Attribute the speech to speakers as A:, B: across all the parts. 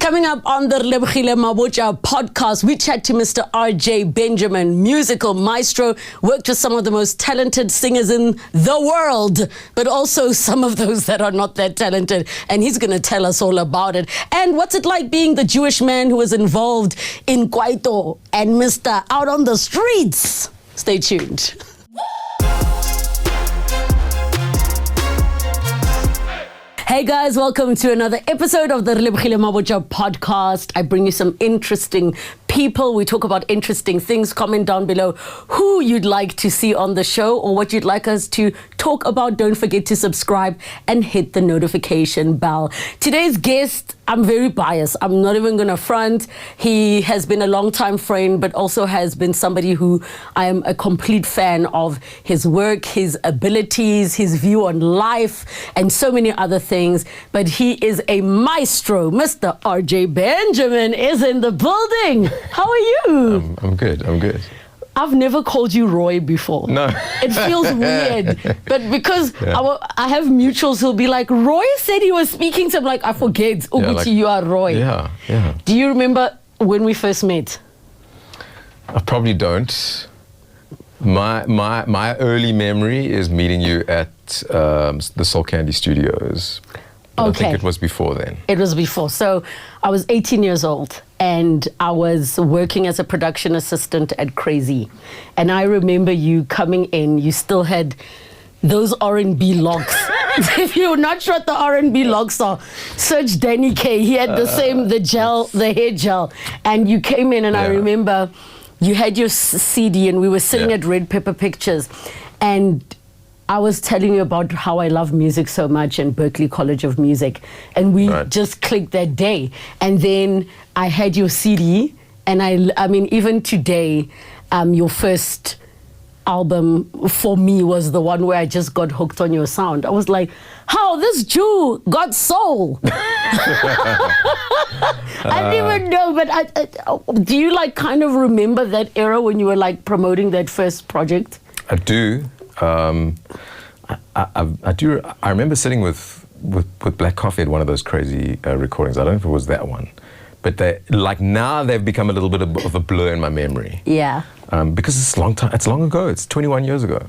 A: Coming up on the Relebogile Mabotja podcast, we chat to Mr. R.J. Benjamin, musical maestro, worked with some of the most talented singers in the world, but also some of those that are not that talented. And he's going to tell us all about it. And what's it like being the Jewish man who was involved in Kwaito and Mr. Out on the Streets? Stay tuned. Hey guys, welcome to another episode of the Relebogile Mabotja podcast. I bring you some interesting people. We talk about interesting things. Comment down below who you'd like to see on the show or what you'd like us to talk about. Don't forget to subscribe and hit the notification bell. Today's guest, I'm very biased. I'm not even going to front. He has been a long-time friend, but also has been somebody who I am a complete fan of his work, his abilities, his view on life, and so many other things. But he is a maestro. Mr. R.J. Benjamin is in the building. How are you?
B: I'm good.
A: I've never called you Roy before.
B: No.
A: It feels weird. But because I have mutuals who'll be like, Roy said he was speaking to him. Like, I forget. Uguti, you are Roy.
B: Yeah.
A: Do you remember when we first met?
B: I probably don't. My early memory is meeting you at the Soul Candy Studios. But
A: Okay.
B: I think it was before then.
A: It was before. So I was 18 years old and I was working as a production assistant at Crazy. And I remember you coming in, you still had those R&B locks. If you're not sure what the R&B locks are, search Danny K. He had the hair gel. And you came in and I remember you had your CD and we were sitting at Red Pepper Pictures. And I was telling you about how I love music so much and Berklee College of Music. And we just clicked that day. And then I had your CD. And I mean, even today, your first album for me was the one where I just got hooked on your sound. I was like, how this Jew got soul? I didn't even know, but do you like kind of remember that era when you were like promoting that first project?
B: I do. I do. I remember sitting with Black Coffee at one of those crazy recordings. I don't know if it was that one, but now they've become a little bit of a blur in my memory.
A: Yeah.
B: Because it's a long time. It's long ago. It's 21 years ago.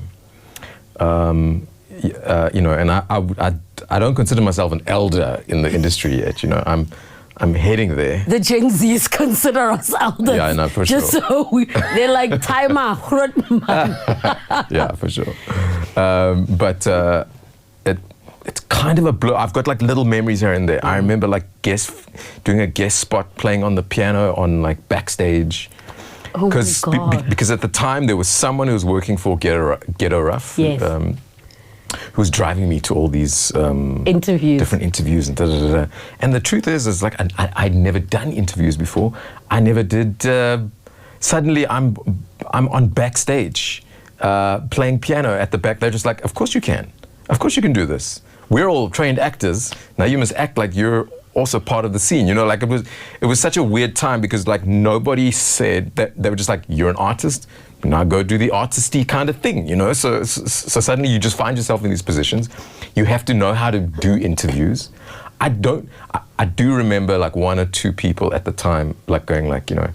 B: You know, and I don't consider myself an elder in the industry yet. You know, I'm heading there.
A: The Gen Zs consider us elders.
B: Yeah, I know, for sure.
A: Just so they're like, timer,
B: yeah, for sure. But it's kind of a blur. I've got like little memories here and there. I remember like doing a guest spot playing on the piano on like backstage.
A: Oh my God.
B: Because at the time there was someone who was working for Ghetto Rough.
A: Yes.
B: Who was driving me to all these different interviews and da-da-da-da. And the truth is like I'd never done interviews before. I never did. Suddenly I'm on backstage playing piano at the back. They're just like, of course you can. Of course you can do this. We're all trained actors. Now you must act like you're also part of the scene. You know, like it was such a weird time because like nobody said that. They were just like, you're an artist. Now go do the artisty kind of thing, you know? So suddenly you just find yourself in these positions. You have to know how to do interviews. I do remember like one or two people at the time like going like, you know,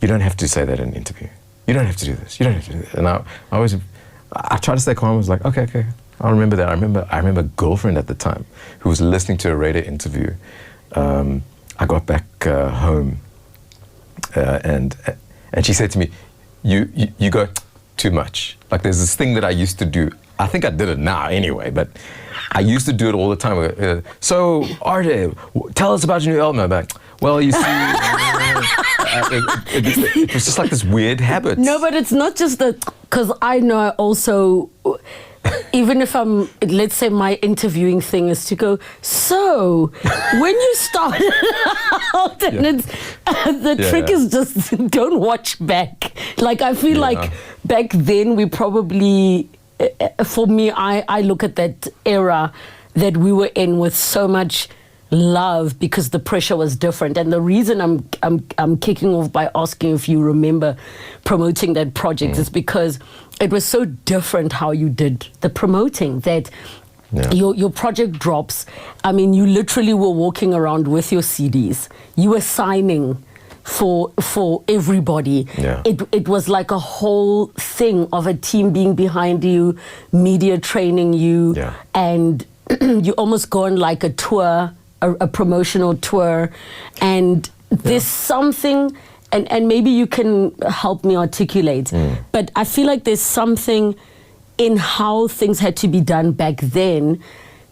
B: you don't have to say that in an interview. You don't have to do this. You don't have to do this. And I tried to stay calm. I was like, okay. I'll remember that. I remember a girlfriend at the time who was listening to a radio interview. I got back home and she said to me, you go too much. Like there's this thing that I used to do. I think I did it now anyway, but I used to do it all the time. So, RJ, tell us about your new album. I'm like, well, you see, it was just like this weird habit.
A: No, but it's not just that, because I know I also, even if I'm, let's say my interviewing thing is to go, so, when you started out, and the trick is just don't watch back. Like, I feel like back then we probably, for me, I look at that era that we were in with so much love because the pressure was different. And the reason I'm kicking off by asking if you remember promoting that project is because it was so different how you did the promoting, that Your project drops. I mean, you literally were walking around with your CDs. You were signing for everybody.
B: Yeah.
A: It was like a whole thing of a team being behind you, media training you, and you almost go on like a tour, a promotional tour, and there's something, and maybe you can help me articulate, but I feel like there's something in how things had to be done back then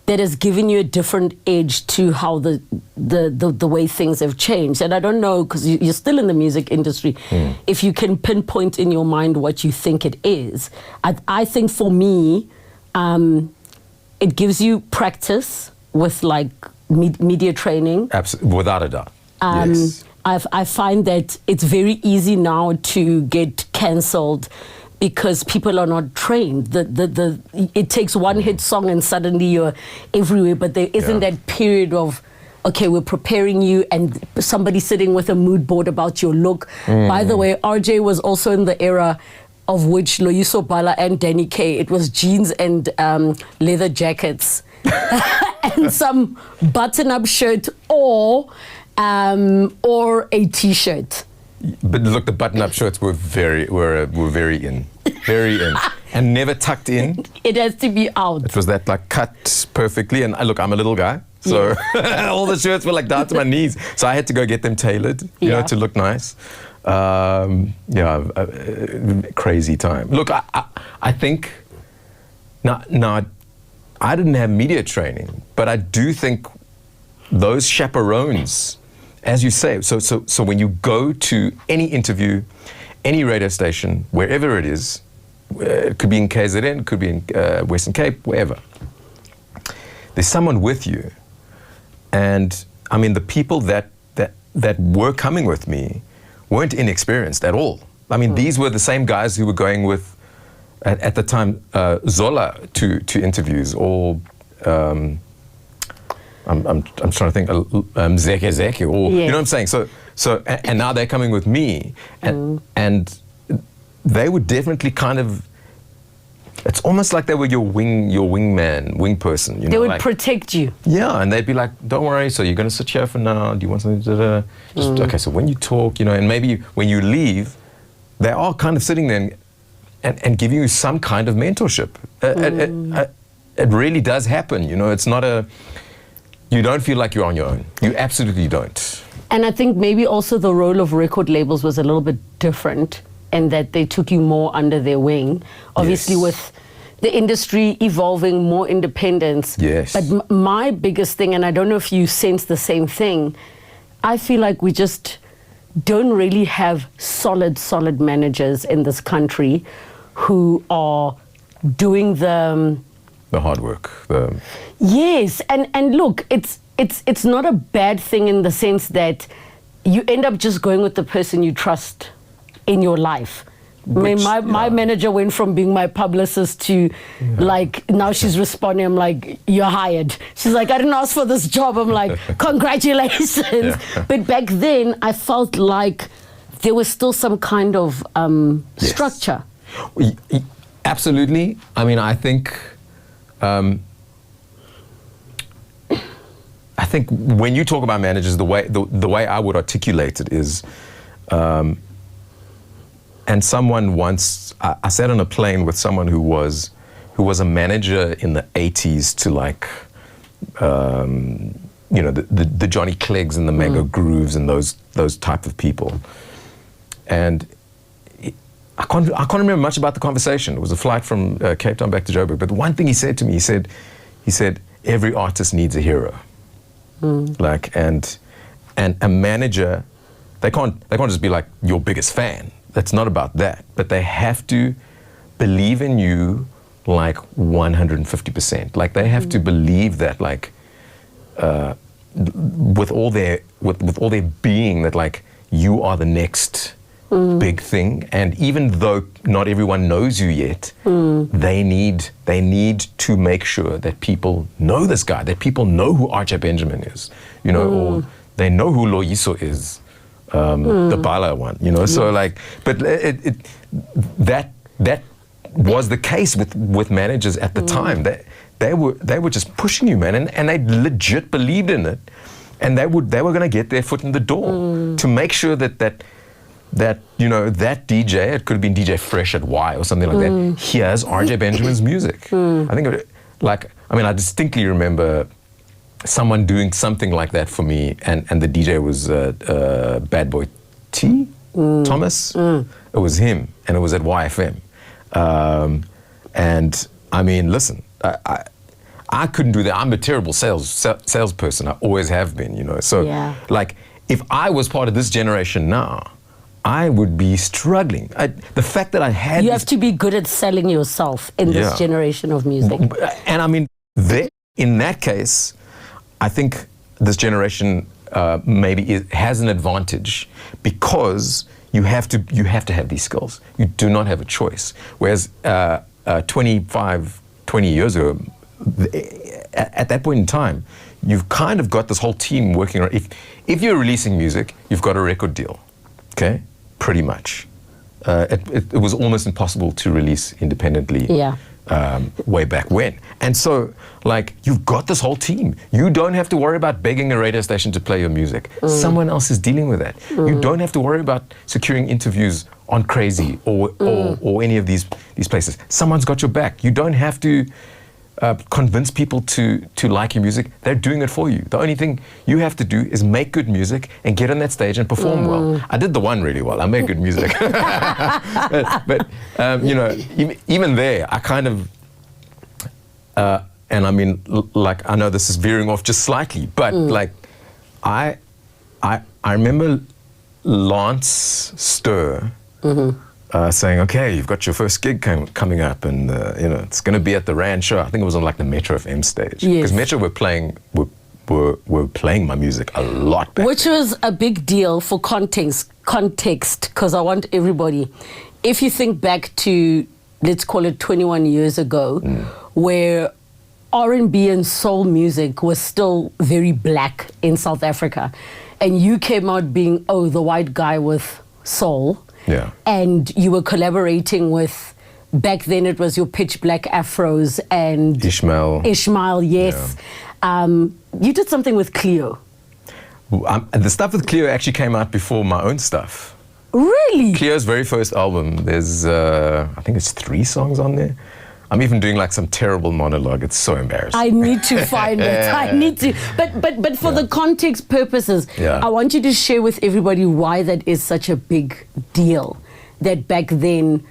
A: that has given you a different edge to how the way things have changed. And I don't know, because you're still in the music industry, if you can pinpoint in your mind what you think it is. I think for me, it gives you practice with like media training.
B: Absolutely, without a doubt. Yes.
A: I find that it's very easy now to get cancelled because people are not trained. It takes one hit song and suddenly you're everywhere, but there isn't that period of, okay, we're preparing you, and somebody sitting with a mood board about your look. By the way, RJ was also in the era of which Loyiso Bala and Danny K, it was jeans and leather jackets and some button-up shirt or a t-shirt.
B: But look, the button-up shirts were very in, and never tucked in.
A: It has to be out.
B: It was that like cut perfectly, and look, I'm a little guy, so all the shirts were like down to my knees. So I had to go get them tailored, you know, to look nice. Crazy time. Look, I think now I didn't have media training, but I do think those chaperones, as you say, so when you go to any interview, any radio station, wherever it is, it could be in KZN, it could be in Western Cape, wherever, there's someone with you. And I mean, the people that were coming with me weren't inexperienced at all. I mean, these were the same guys who were going with, at the time, Zola to interviews, or I'm trying to think, Zeke, or you know what I'm saying. So and now they're coming with me, and they would definitely kind of. It's almost like they were your wingman, wing person. You know,
A: they would
B: like,
A: protect you.
B: Yeah, and they'd be like, "Don't worry. So you're going to sit here for now. Do you want something? Just, okay. So when you talk, you know, and maybe when you leave, they are kind of sitting there and giving you some kind of mentorship. It really does happen. You know, it's not a. You don't feel like you're on your own. You absolutely don't.
A: And I think maybe also the role of record labels was a little bit different, in that they took you more under their wing. Obviously, with the industry evolving, more independence.
B: Yes.
A: But my biggest thing, and I don't know if you sense the same thing, I feel like we just don't really have solid managers in this country who are doing the
B: hard work.
A: Yes, and look, it's not a bad thing in the sense that you end up just going with the person you trust in your life. My manager went from being my publicist to like, now she's responding, I'm like, you're hired. She's like, I didn't ask for this job. I'm like, congratulations. But back then I felt like there was still some kind of structure.
B: Absolutely. I mean, I think when you talk about managers, the way I would articulate it is, and someone once, I sat on a plane with someone who was a manager in the 80s to like, you know, the Johnny Cleggs and the Mango Grooves and those type of people, and I can't remember much about the conversation. It was a flight from Cape Town back to Joburg. But the one thing he said to me, he said, every artist needs a hero. Like, and a manager, they can't just be like your biggest fan. That's not about that. But they have to believe in you like 150%. Like they have to believe that, like, with all their being, that like you are the next big thing. And even though not everyone knows you yet, they need to make sure that people know this guy, that people know who RJ Benjamin is, you know, or they know who Loyiso is, the Bala one, you know. So like, but that was the case with managers at the time. they were just pushing you, man, and they legit believed in it, and they were going to get their foot in the door to make sure that you know, that DJ, it could have been DJ Fresh at Y or something like that, hears RJ Benjamin's music. I think I distinctly remember someone doing something like that for me, and the DJ was Bad Boy T, Thomas. It was him, and it was at YFM. And I mean, listen, I couldn't do that. I'm a terrible salesperson. I always have been, you know. So, like, if I was part of this generation now, I would be struggling. The fact that I had...
A: You have to be good at selling yourself in this generation of music.
B: And I mean, in that case, I think this generation maybe has an advantage because you have to have these skills. You do not have a choice. Whereas 20 years ago, at that point in time, you've kind of got this whole team working around. If you're releasing music, you've got a record deal, okay? Pretty much. It was almost impossible to release independently way back when. And so, like, you've got this whole team. You don't have to worry about begging a radio station to play your music. Someone else is dealing with that. You don't have to worry about securing interviews on Crazy or any of these places. Someone's got your back. You don't have to convince people to like your music. They're doing it for you. The only thing you have to do is make good music and get on that stage and perform well. I did the one really well. I made good music. but you know, even there, I kind of, and I mean, like, I know this is veering off just slightly, but like, I remember Lance Stir saying, okay, you've got your first gig coming up, and you know, it's going to be at the Rand show. I think it was on like the Metro FM stage, because Metro were playing my music a lot back
A: Which was a big deal for context, because I want everybody, if you think back to, let's call it 21 years ago, where R&B and soul music was still very black in South Africa, and you came out being, oh, the white guy with soul.
B: Yeah.
A: And you were collaborating with, back then it was your Pitch Black Afros and Ishmael, yes. Yeah. You did something with Cleo.
B: The stuff with Cleo actually came out before my own stuff.
A: Really?
B: Cleo's very first album, there's, I think it's 3 songs on there. I'm even doing like some terrible monologue. It's so embarrassing.
A: I need to find it. I need to. But for the context purposes, I want you to share with everybody why that is such a big deal. That back then,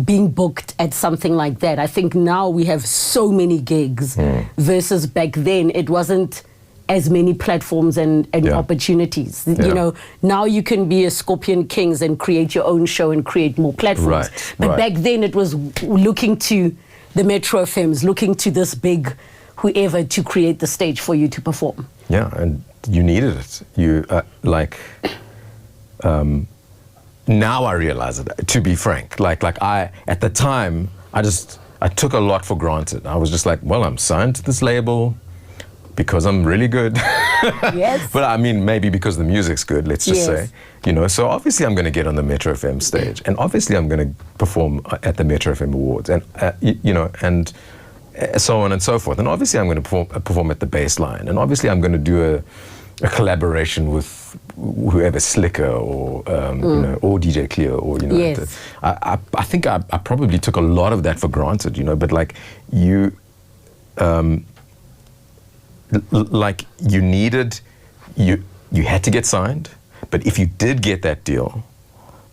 A: being booked at something like that. I think now we have so many gigs versus back then it wasn't as many platforms and opportunities. You know, now you can be a Scorpion Kings and create your own show and create more platforms. But back then it was looking to the Metro FMs, looking to this big whoever to create the stage for you to perform.
B: Yeah, and you needed it. You, now I realize it, to be frank. Like at the time, I took a lot for granted. I was just like, well, I'm signed to this label because I'm really good.
A: Yes.
B: But I mean, maybe because the music's good, let's just say. You know, so obviously I'm going to get on the Metro FM stage, and obviously I'm going to perform at the Metro FM Awards, and you know, and so on and so forth. And obviously I'm going to perform at the Baseline, and obviously I'm going to do a collaboration with whoever, Slicker or you know, or DJ Cleo, or you know. I think I probably took a lot of that for granted, you know. But like you had to get signed. But if you did get that deal,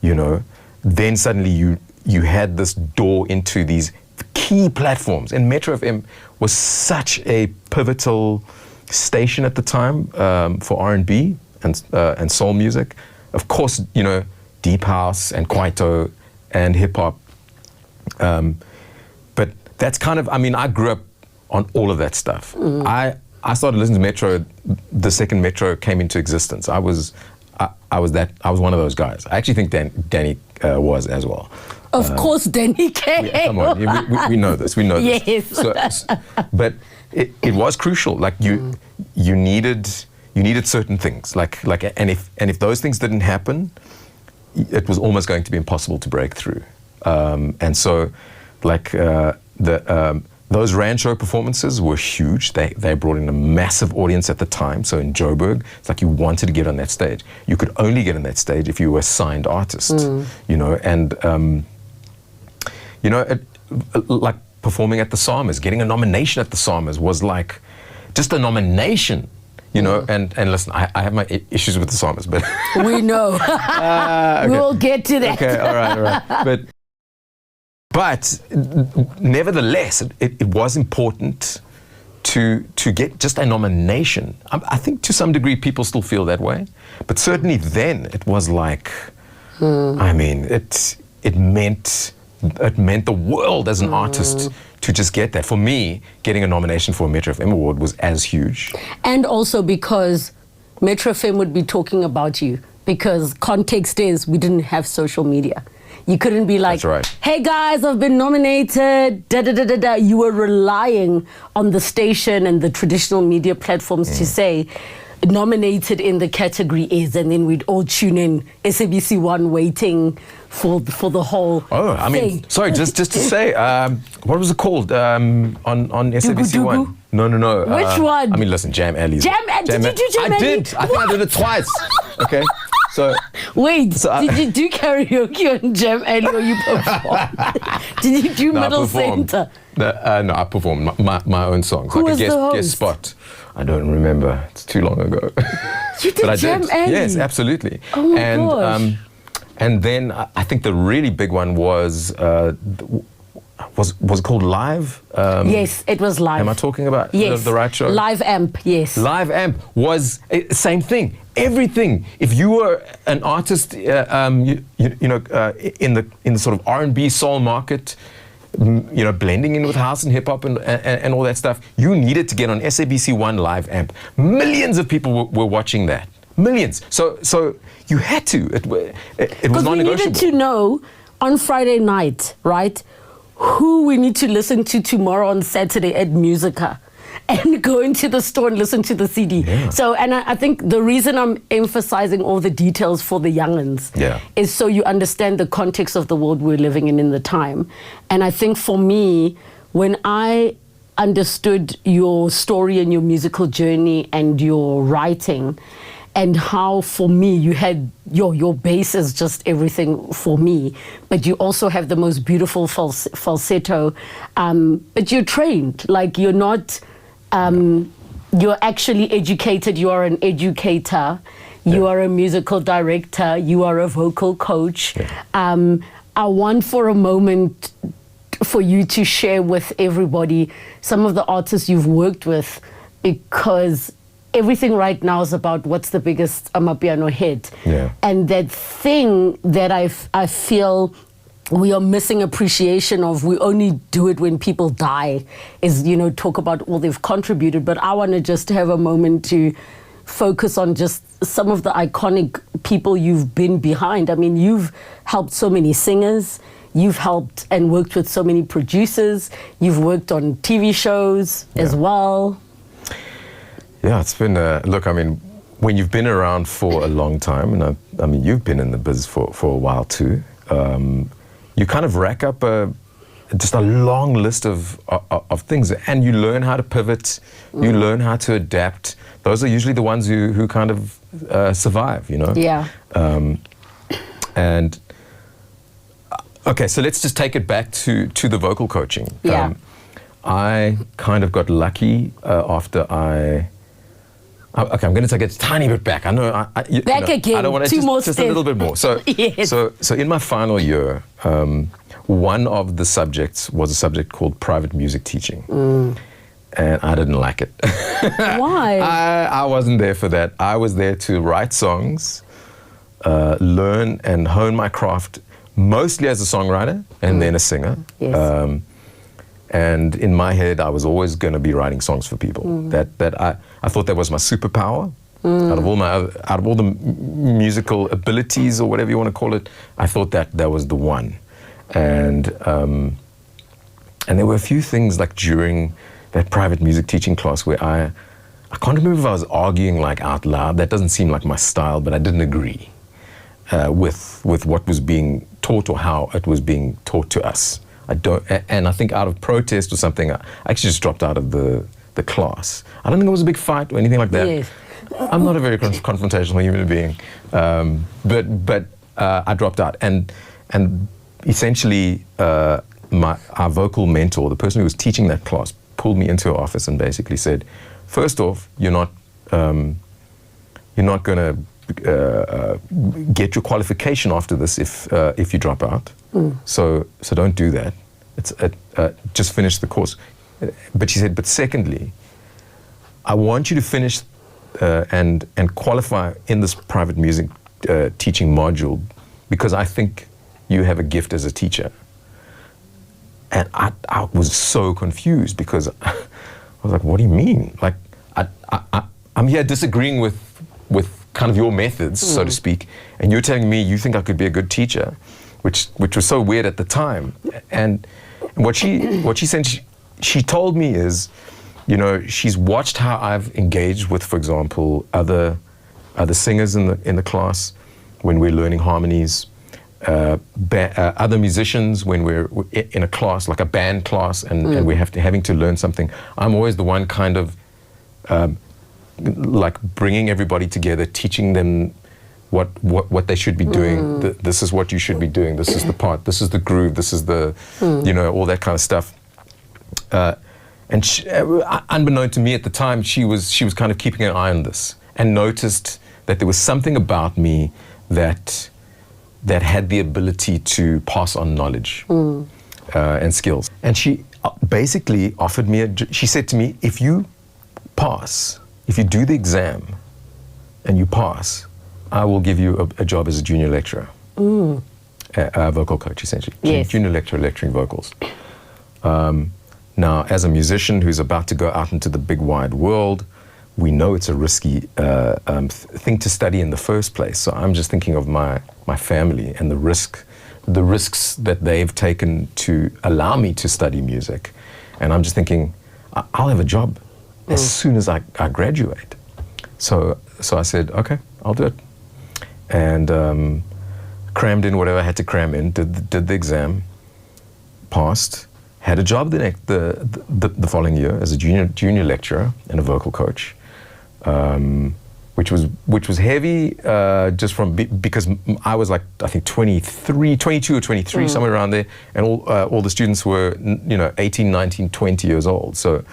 B: you know, then suddenly you had this door into these key platforms. And Metro FM was such a pivotal station at the time for R&B and soul music. Of course, you know, deep house and kwaito and hip hop. But that's kind of, I mean, I grew up on all of that stuff. I started listening to Metro the second Metro came into existence. I was one of those guys. I actually think Danny was as well.
A: Of course, Danny came.
B: Yeah, come on, we know this. We know this. Yes. But it was crucial. Like you needed certain things. And if those things didn't happen, it was almost going to be impossible to break through. And so, like those Rancho performances were huge. They brought in a massive audience at the time. So in Joburg, it's like you wanted to get on that stage. You could only get on that stage if you were a signed artist, you know, and, you know, like performing at the SAMAs, getting a nomination at the SAMAs was like just a nomination, you know, and listen, I have my issues with the SAMAs, but...
A: We know. Okay. We'll get to that.
B: Okay, all right. But nevertheless, it was important to get just a nomination. I think to some degree people still feel that way, but certainly then it was like, I mean, it meant the world as an artist to just get that. For me, getting a nomination for a Metro FM award was as huge. And
A: also because Metro FM would be talking about you, because context is we didn't have social media. You couldn't be like, hey guys, I've been nominated, da da da da da. You were relying on the station and the traditional media platforms to say, nominated in the category is, and then we'd all tune in, SABC One waiting for the whole
B: I mean, sorry, just to say, what was it called on SABC One? No.
A: Which one?
B: I mean, listen, Jam Alley.
A: Did you do Jam Alley?
B: I did. I think I did it twice. Okay. So
A: wait, did you do karaoke on Jam Alley or you performed? Did you do middle center?
B: No, I performed my own songs.
A: Who was the host?
B: Guest spot. I don't remember. It's too long ago.
A: You did Jam Alley?
B: Yes, absolutely.
A: Oh my gosh.
B: And then I think the really big one was it called Live?
A: Yes, it was Live.
B: Am I talking about the right show?
A: Live Amp, yes.
B: Live Amp was same thing. Everything. If you were an artist, you know, in the sort of R&B soul market, you know, blending in with house and hip hop and all that stuff, you needed to get on SABC One Live Amp. Millions of people were watching that. Millions. So you had to. It was non-negotiable.
A: We needed to know on Friday night, right, who we need to listen to tomorrow on Saturday at Musica, and go into the store and listen to the CD.
B: Yeah.
A: So, and I think the reason I'm emphasizing all the details for the young'uns is so you understand the context of the world we're living in the time. And I think for me, when I understood your story and your musical journey and your writing, and how for me you had your bass is just everything for me, but you also have the most beautiful falsetto, but you're trained, like you're not you're actually educated, you are an educator, you are a musical director, you are a vocal coach. I want for a moment for you to share with everybody some of the artists you've worked with, because everything right now is about what's the biggest Amapiano hit. And that thing that I feel we are missing appreciation of, we only do it when people die, is, you know, talk about all they've contributed. But I want to just have a moment to focus on just some of the iconic people you've been behind. I mean, you've helped so many singers, you've helped and worked with so many producers, you've worked on TV shows as well.
B: Yeah, it's been, look, I mean, when you've been around for a long time, and I mean, you've been in the biz for a while too, you kind of rack up just a long list of things, and you learn how to pivot, you learn how to adapt. Those are usually the ones who kind of survive, you know?
A: Yeah.
B: And, okay, so let's just take it back to the vocal coaching.
A: Yeah.
B: I kind of got lucky after okay, I'm going to take it a tiny bit back. I know.
A: Back again.
B: I don't want to just a little bit more. So, so in my final year, one of the subjects was a subject called private music teaching, and I didn't like it.
A: Why?
B: I wasn't there for that. I was there to write songs, learn and hone my craft, mostly as a songwriter and then a singer.
A: Yes.
B: And in my head, I was always going to be writing songs for people. I thought that was my superpower. Out of all the musical abilities, or whatever you want to call it, I thought that was the one. And there were a few things like during that private music teaching class where I can't remember if I was arguing like out loud. That doesn't seem like my style, but I didn't agree with what was being taught or how it was being taught to us. I don't, and I think out of protest or something, I actually just dropped out of the class. I don't think it was a big fight or anything like that.
A: Yes.
B: I'm not a very confrontational human being, but I dropped out, and essentially our vocal mentor, the person who was teaching that class, pulled me into her office and basically said, first off, you're not going to get your qualification after this if you drop out. So don't do that. It's just finish the course. But she said, but secondly, I want you to finish and qualify in this private music teaching module, because I think you have a gift as a teacher. And I was so confused, because I was like, what do you mean? Like, I'm here disagreeing with kind of your methods, so to speak, and you're telling me you think I could be a good teacher, which was so weird at the time. And what she said, she told me is, you know, she's watched how I've engaged with, for example, other singers in the class when we're learning harmonies, other musicians when we're in a class, like a band class, and we're having to learn something. I'm always the one kind of like bringing everybody together, teaching them what they should be doing. This is what you should be doing. This is the part. This is the groove. This is the, you know, all that kind of stuff. And she, unbeknown to me at the time, she was kind of keeping an eye on this, and noticed that there was something about me that had the ability to pass on knowledge and skills. And she basically offered me she said to me, if you do the exam and you pass, I will give you a job as a junior lecturer, a vocal coach, essentially.
A: Yes.
B: Junior lecturer lecturing vocals. Now, as a musician who's about to go out into the big wide world, we know it's a risky thing to study in the first place. So I'm just thinking of my family and the risks that they've taken to allow me to study music. And I'm just thinking, I'll have a job as soon as I graduate. So I said, okay, I'll do it. And crammed in whatever I had to cram in, did the exam, passed, had a job the following year as a junior lecturer and a vocal coach, which was heavy, just because I was like, I think 22 or 23, somewhere around there, and all the students were 18, 19, 20 years old. So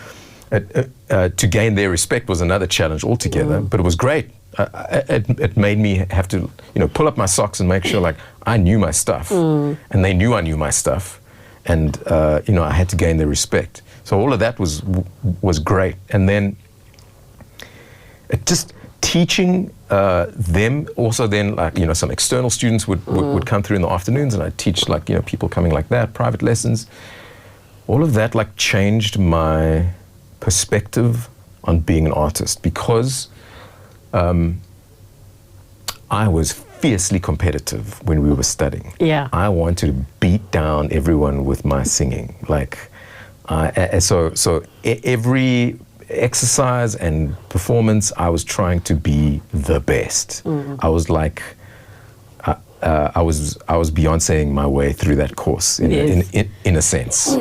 B: to gain their respect was another challenge altogether, but it was great. It made me have to pull up my socks and make sure like I knew my stuff, and they knew I knew my stuff, and I had to gain their respect. So all of that was great. And then just teaching them also, then like some external students would come through in the afternoons, and I'd teach like people coming like that, private lessons. All of that like changed my perspective on being an artist, because I was fiercely competitive when we were studying.
A: Yeah.
B: I wanted to beat down everyone with my singing. Like, so every exercise and performance, I was trying to be the best. I was like, I was Beyonceing my way through that course in a sense.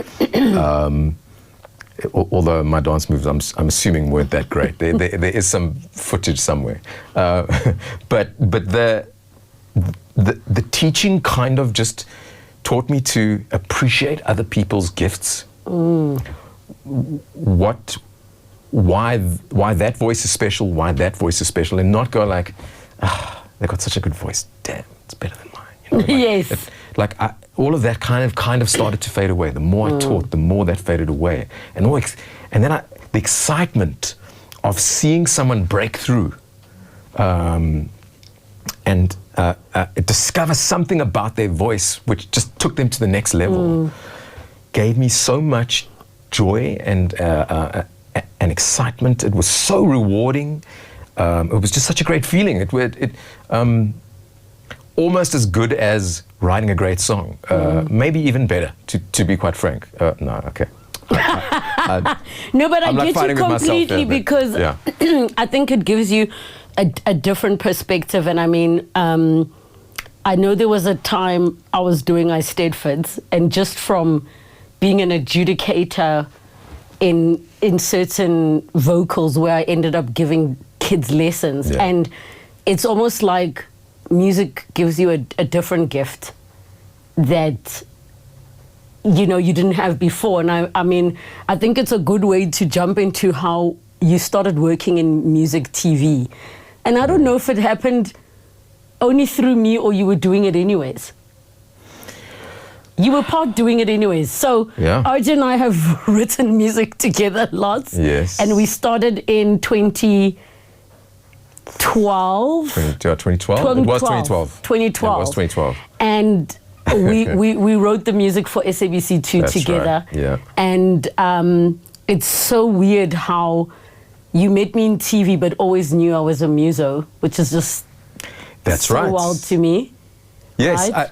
B: Although my dance moves, I'm assuming weren't that great. There is some footage somewhere, but the teaching kind of just taught me to appreciate other people's gifts. Why that voice is special? Why that voice is special? And not go like, they got such a good voice. Damn, it's better than mine.
A: Yes.
B: All of that kind of started to fade away. The more I taught, the more that faded away. And then the excitement of seeing someone break through and discover something about their voice which just took them to the next level gave me so much joy and excitement. It was so rewarding. It was just such a great feeling. It almost as good as writing a great song, maybe even better, to be quite frank. No, okay.
A: No, but
B: I'm
A: I
B: like
A: get you completely because
B: yeah.
A: I think it gives you a different perspective. And I mean, I know there was a time I was doing Steadfords, and just from being an adjudicator in certain vocals where I ended up giving kids lessons.
B: Yeah.
A: And it's almost like music gives you a different gift that, you know, you didn't have before. And I mean, I think it's a good way to jump into how you started working in music TV. And I don't know if it happened only through me or you were doing it anyways. You were part doing it anyways. So
B: yeah.
A: RJ and I have written music together lots.
B: Yes.
A: And we started in 2012.
B: 2012? It was 2012.
A: 2012.
B: It was 2012.
A: And we wrote the music for SABC2
B: That's
A: together.
B: right. Yeah.
A: And it's so weird how you met me in TV but always knew I was a muso, which is just
B: That's
A: so
B: right.
A: wild to me.
B: Yes.
A: Right?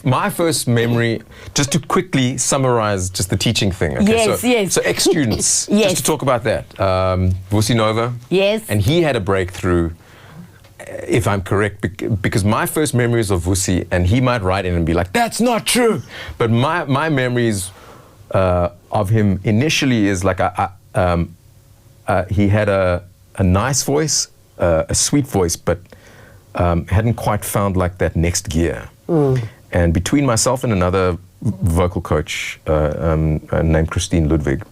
B: My first memory, just to quickly summarize just the teaching thing. Okay?
A: Yes.
B: So ex-students,
A: Yes.
B: just to talk about that. Vusi Nova.
A: Yes.
B: And he had a breakthrough, if I'm correct, because my first memories of Vusi, and he might write in and be like, that's not true. But my memories of him initially is like he had a nice voice, a sweet voice, but hadn't quite found like that next gear. And between myself and another vocal coach named Christine Ludwig,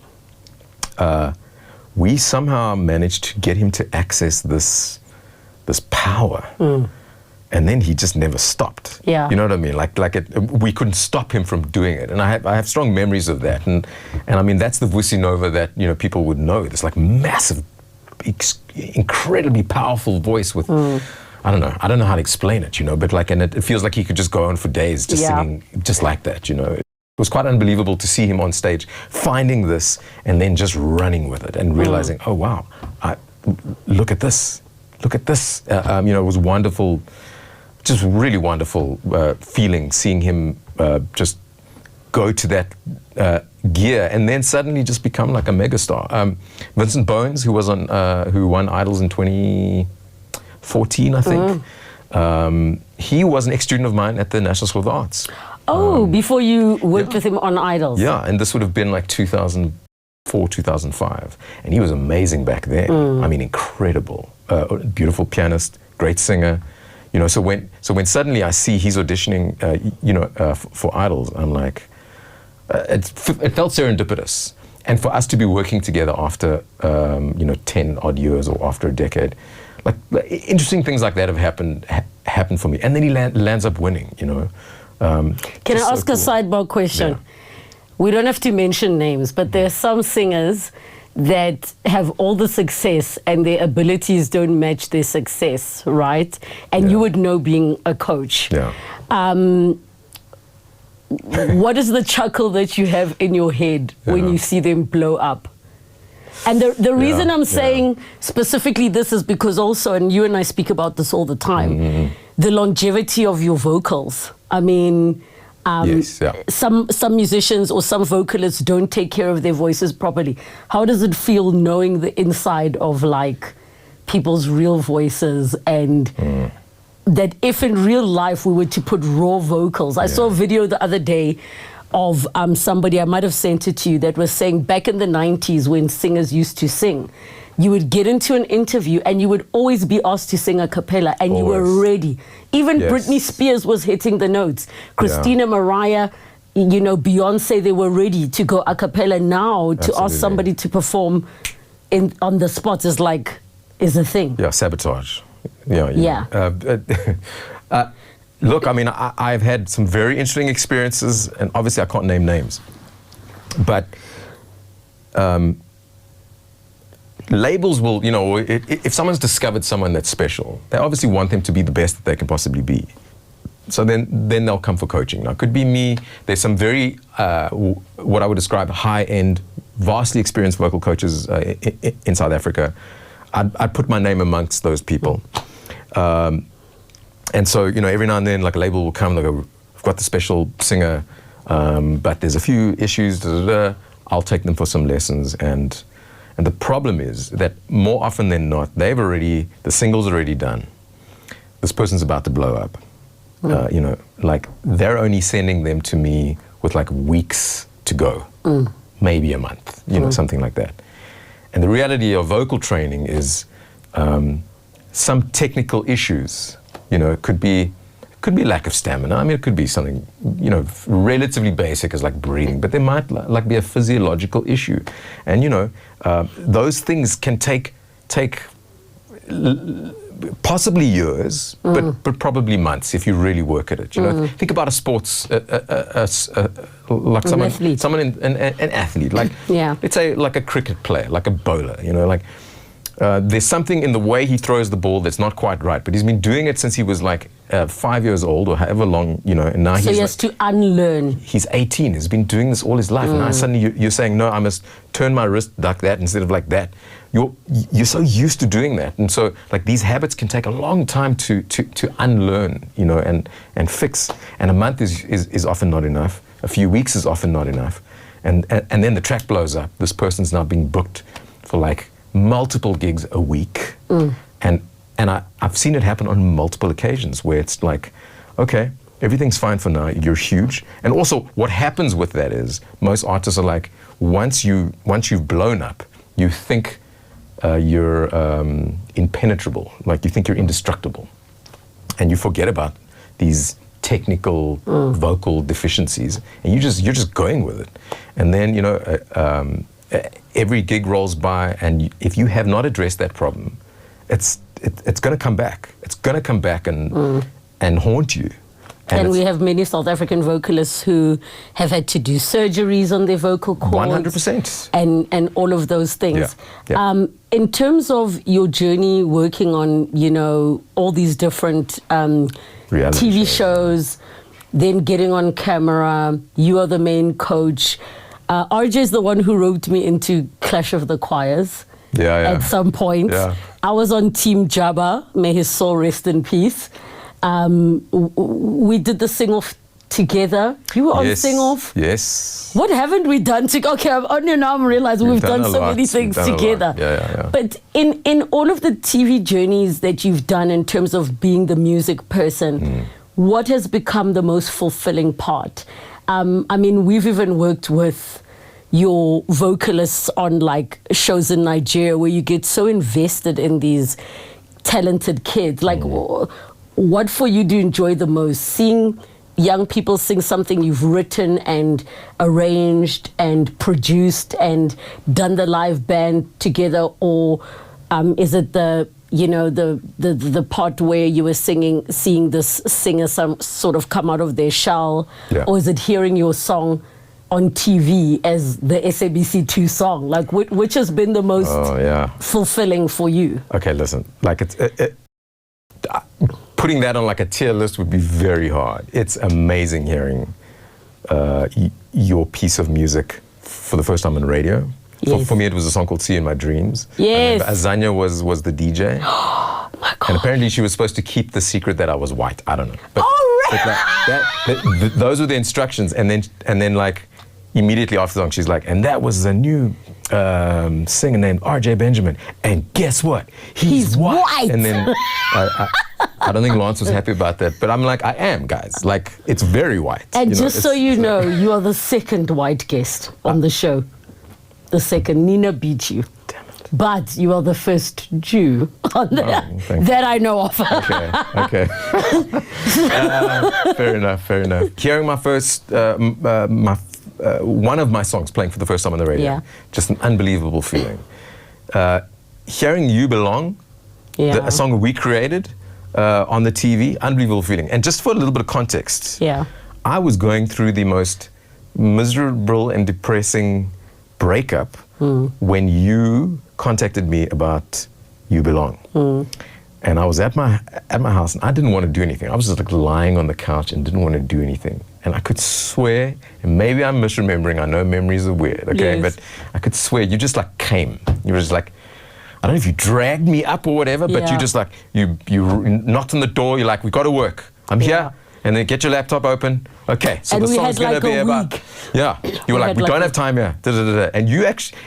B: we somehow managed to get him to access this power. And then he just never stopped.
A: Yeah.
B: You know what I mean? We couldn't stop him from doing it. And I have strong memories of that. And I mean, that's the Vusi Nova that, you know, people would know. This like massive, incredibly powerful voice with, I don't know how to explain it, you know, but like, and it feels like he could just go on for days just singing just like that, you know. It was quite unbelievable to see him on stage, finding this and then just running with it and realizing, oh wow, look at this. You know, it was wonderful, just really wonderful feeling seeing him just go to that gear and then suddenly just become like a megastar. Vincent Bones, who won Idols in 2014, I think. He was an ex-student of mine at the National School of the Arts.
A: Oh, before you worked with him on Idols.
B: Yeah, and this would have been like 2004, 2005. And he was amazing back then. I mean, incredible. Beautiful pianist, great singer. You know, so when suddenly I see he's auditioning, for Idols, I'm like, it felt serendipitous. And for us to be working together after, 10 odd years or after a decade, like interesting things like that have happened for me. And then he lands up winning, you know.
A: Can I ask a sidebar question?
B: Yeah.
A: We don't have to mention names, but there are some singers that have all the success and their abilities don't match their success, right? And you would know being a coach.
B: Yeah.
A: What is the chuckle that you have in your head when you see them blow up? And the reason I'm saying specifically this is because also, and you and I speak about this all the time, the longevity of your vocals. I mean, some musicians or some vocalists don't take care of their voices properly. How does it feel knowing the inside of like people's real voices and that if in real life we were to put raw vocals? I saw a video the other day of somebody, I might have sent it to you, that was saying back in the 90s when singers used to sing, you would get into an interview and you would always be asked to sing a cappella and you were ready. Even Britney Spears was hitting the notes. Christina, Mariah, you know, Beyonce, they were ready to go a cappella. Now to ask somebody to perform on the spot is a thing.
B: Yeah, sabotage. Look, I mean, I've had some very interesting experiences, and obviously I can't name names, but labels will, you know, if someone's discovered someone that's special, they obviously want them to be the best that they can possibly be. So then they'll come for coaching. Now, it could be me. There's some very, what I would describe high-end, vastly experienced vocal coaches in South Africa. I'd put my name amongst those people. And so, you know, every now and then, like a label will come, they'll go, I've got the special singer, but there's a few issues, I'll take them for some lessons. And the problem is that more often than not, the single's already done. This person's about to blow up. You know, like they're only sending them to me with like weeks to go, maybe a month, you know, something like that. And the reality of vocal training is some technical issues. You know, it could be lack of stamina. I mean, it could be something, you know, relatively basic as like breathing, but there might like be a physiological issue. And, you know, those things can take possibly years, but probably months if you really work at it. You know, think about a sports, like someone an athlete, like let's say like a cricket player, like a bowler. You know, like there's something in the way he throws the ball that's not quite right, but he's been doing it since he was like 5 years old or however long. You know, and now
A: so he has to unlearn.
B: He's 18. He's been doing this all his life. And now suddenly you're saying, no, I must turn my wrist like that instead of like that. You're so used to doing that, and so like these habits can take a long time to unlearn, you know, and fix. And a month is often not enough. A few weeks is often not enough, and then the track blows up. This person's now being booked for like multiple gigs a week, and I've seen it happen on multiple occasions where it's like, okay, everything's fine for now. You're huge, and also what happens with that is most artists are like, once you've blown up, you think you're impenetrable, like you think you're indestructible, and you forget about these technical vocal deficiencies, and you're just going with it. And then, you know, every gig rolls by, and if you have not addressed that problem, it's going to come back. It's going to come back and haunt you.
A: And we have many South African vocalists who have had to do surgeries on their vocal cords.
B: 100%.
A: And all of those things.
B: Yeah.
A: In terms of your journey working on, you know, all these different TV shows, then getting on camera, you are the main coach. RJ is the one who roped me into Clash of the Choirs. At some point. I was on Team Jabba, may his soul rest in peace. We did the sing-off together. You were on sing-off?
B: Yes.
A: What haven't we done together? Okay, I'm realizing we've done so many things together. But in all of the TV journeys that you've done in terms of being the music person, what has become the most fulfilling part? I mean, we've even worked with your vocalists on like shows in Nigeria where you get so invested in these talented kids. Like, what for you do you enjoy the most? Seeing young people sing something you've written and arranged and produced and done the live band together, or is it the part where you were seeing this singer some sort of come out of their shell, or is it hearing your song on TV as the SABC2 song? Like, which has been the most fulfilling for you?
B: Okay, listen, like putting that on like a tier list would be very hard. It's amazing hearing your piece of music for the first time on radio. For me, it was a song called See in My Dreams.
A: Yes.
B: Azanya was the DJ.
A: Oh my God.
B: And apparently she was supposed to keep the secret that I was white. I don't know. But, those were the instructions. And then like immediately after the song, she's like, and that was a new singer named RJ Benjamin. And guess what? He's white. And then I don't think Lance was happy about that. But I'm like, I am, guys. Like, it's very white.
A: And just so you know, you are the second white guest on the show. The second. Nina beat you.
B: Damn it.
A: But you are the first Jew on that I know of.
B: Okay. Fair enough. Hearing my first, one of my songs playing for the first time on the radio, just an unbelievable feeling. Hearing You Belong, a song we created on the TV, unbelievable feeling. And just for a little bit of context, I was going through the most miserable and depressing breakup when you contacted me about You Belong. And I was at my house and I didn't want to do anything. I was just like lying on the couch and didn't want to do anything. And I could swear, and maybe I'm misremembering, I know memories are weird, okay? But I could swear you just like came. You were just like, I don't know if you dragged me up or whatever, but you just like, you knocked on the door, you're like, we got to work. I'm here. and then get your laptop open. Okay, so
A: and
B: the song's going to be about...
A: week.
B: Yeah, you were like, we don't have time here. And you actually,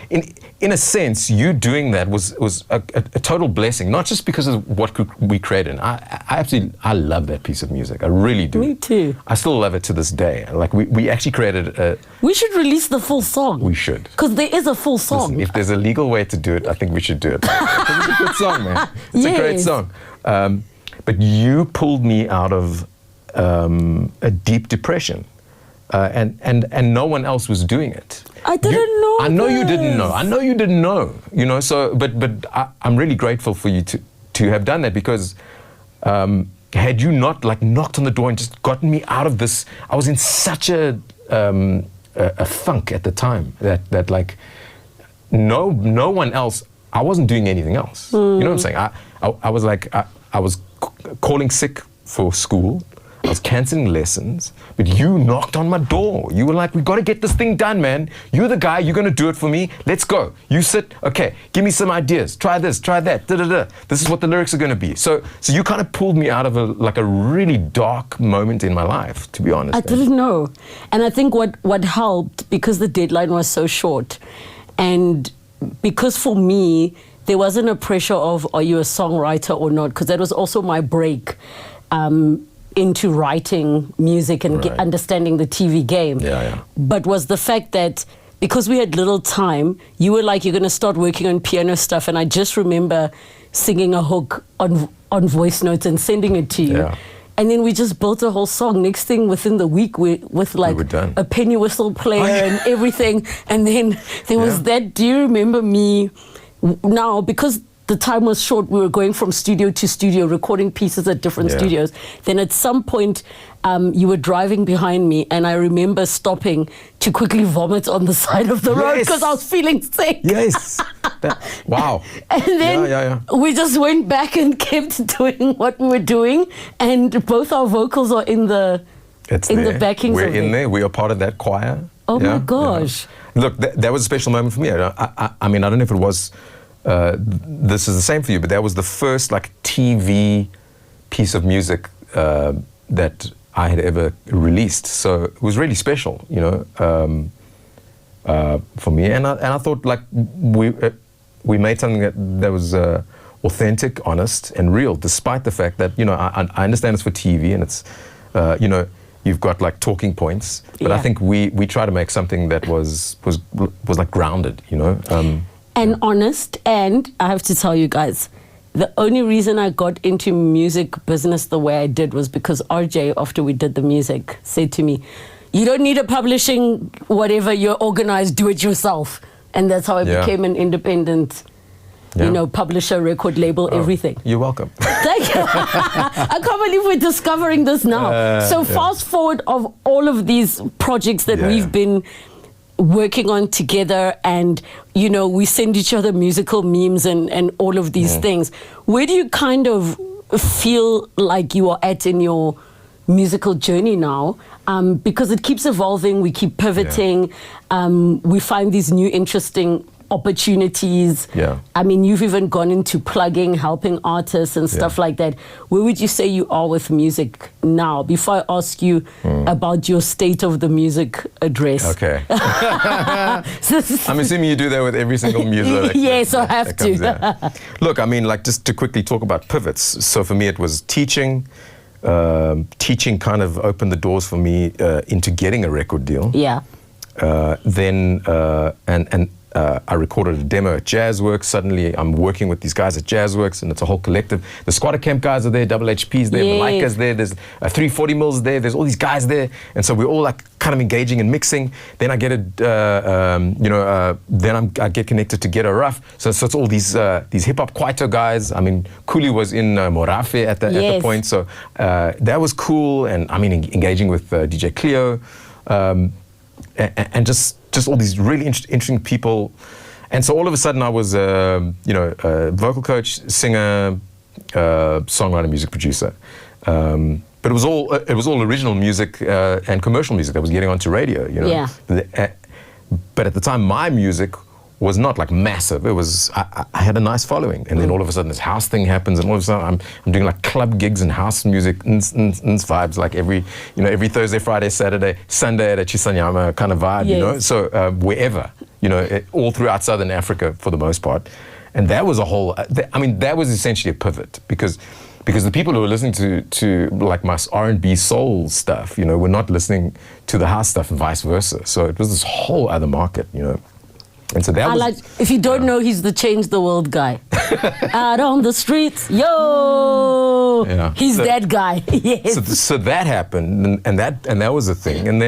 B: in a sense, you doing that was a total blessing, not just because of what we created. I love that piece of music. I really do.
A: Me too.
B: I still love it to this day. Like, we actually created a...
A: We should release the full song.
B: We should.
A: Because there is a full song.
B: Listen, if there's a legal way to do it, I think we should do it. It's a good song, man. It's a great song. But you pulled me out of a deep depression. And no one else was doing it.
A: I didn't know.
B: I know you didn't know. I know you didn't know. You know. So, but I'm really grateful for you to have done that, because had you not like knocked on the door and just gotten me out of this, I was in such a funk at the time that like no one else. I wasn't doing anything else. You know what I'm saying? I was like I was calling sick for school. I was cancelling lessons, but you knocked on my door. You were like, we got to get this thing done, man. You're the guy. You're going to do it for me. Let's go. You sit. Okay, give me some ideas. Try this, try that. This is what the lyrics are going to be. So you kind of pulled me out of a really dark moment in my life, to be honest.
A: I didn't know. And I think what helped, because the deadline was so short, and because for me, there wasn't a pressure of, are you a songwriter or not? Because that was also my break into writing music and understanding the TV game. But was the fact that because we had little time, you were like, you're going to start working on piano stuff. And I just remember singing a hook on voice notes and sending it to you.
B: Yeah.
A: And then we just built a whole song. Next thing, within the week, with like a penny whistle player and everything. And then there was that. Do you remember me now? Because the time was short, we were going from studio to studio, recording pieces at different studios. Then at some point, you were driving behind me, and I remember stopping to quickly vomit on the side of the road because I was feeling sick.
B: Yes. Wow.
A: And then we just went back and kept doing what we were doing, and both our vocals are in the backings.
B: We're in there. We are part of that choir.
A: Oh my gosh.
B: Look, that was a special moment for me. I mean, I don't know if it was... this is the same for you, but that was the first like TV piece of music that I had ever released. So it was really special, you know, for me. And I thought like we made something that was authentic, honest, and real, despite the fact that, you know, I understand it's for TV and it's, you know, you've got like talking points, but I think we try to make something that was like grounded, you know.
A: And honest, and I have to tell you guys, the only reason I got into music business the way I did was because RJ, after we did the music, said to me, you don't need a publishing whatever, you're organized, do it yourself. And that's how I became an independent, you know, publisher, record label, everything.
B: You're welcome.
A: Thank you. I can't believe we're discovering this now. So fast forward of all of these projects that we've been working on together, and you know, we send each other musical memes and all of these things. Where do you kind of feel like you are at in your musical journey now? Because it keeps evolving, we keep pivoting, we find these new interesting opportunities. I mean, you've even gone into plugging, helping artists and stuff like that. Where would you say you are with music now? Before I ask you about your state of the music address.
B: Okay. I'm assuming you do that with every single music.
A: Yes, I have to.
B: Look, I mean, like, just to quickly talk about pivots. So for me, it was teaching. Teaching kind of opened the doors for me into getting a record deal. Then I recorded a demo at Jazzworks. Suddenly I'm working with these guys at Jazzworks, and it's a whole collective. The Squatter Camp guys are there, Double HP's there, Malika's there, there's 340 Mils there, there's all these guys there. And so we're all like kind of engaging and mixing. Then I get I get connected to Get a Rough. So it's all these hip hop Kwaito guys. I mean, Kuli was in Morafe at the point. So that was cool. And I mean, engaging with DJ Cleo. And just all these really interesting people. And so all of a sudden I was, a vocal coach, singer, songwriter, music producer. But it was all original music and commercial music that was getting onto radio, you know. But at the time, my music was not like massive. It was, I had a nice following. And then all of a sudden this house thing happens, and all of a sudden I'm doing like club gigs and house music vibes, like every Thursday, Friday, Saturday, Sunday at a Chisanyama kind of vibe, you know? So wherever, all throughout Southern Africa for the most part. And that was a whole, that was essentially a pivot, because the people who were listening to like my R&B soul stuff, were not listening to the house stuff and vice versa. So it was this whole other market, And so that
A: if you don't know, he's the change the world guy. Out on the streets, yo, he's that guy. Yes.
B: So that happened, and that was a thing, and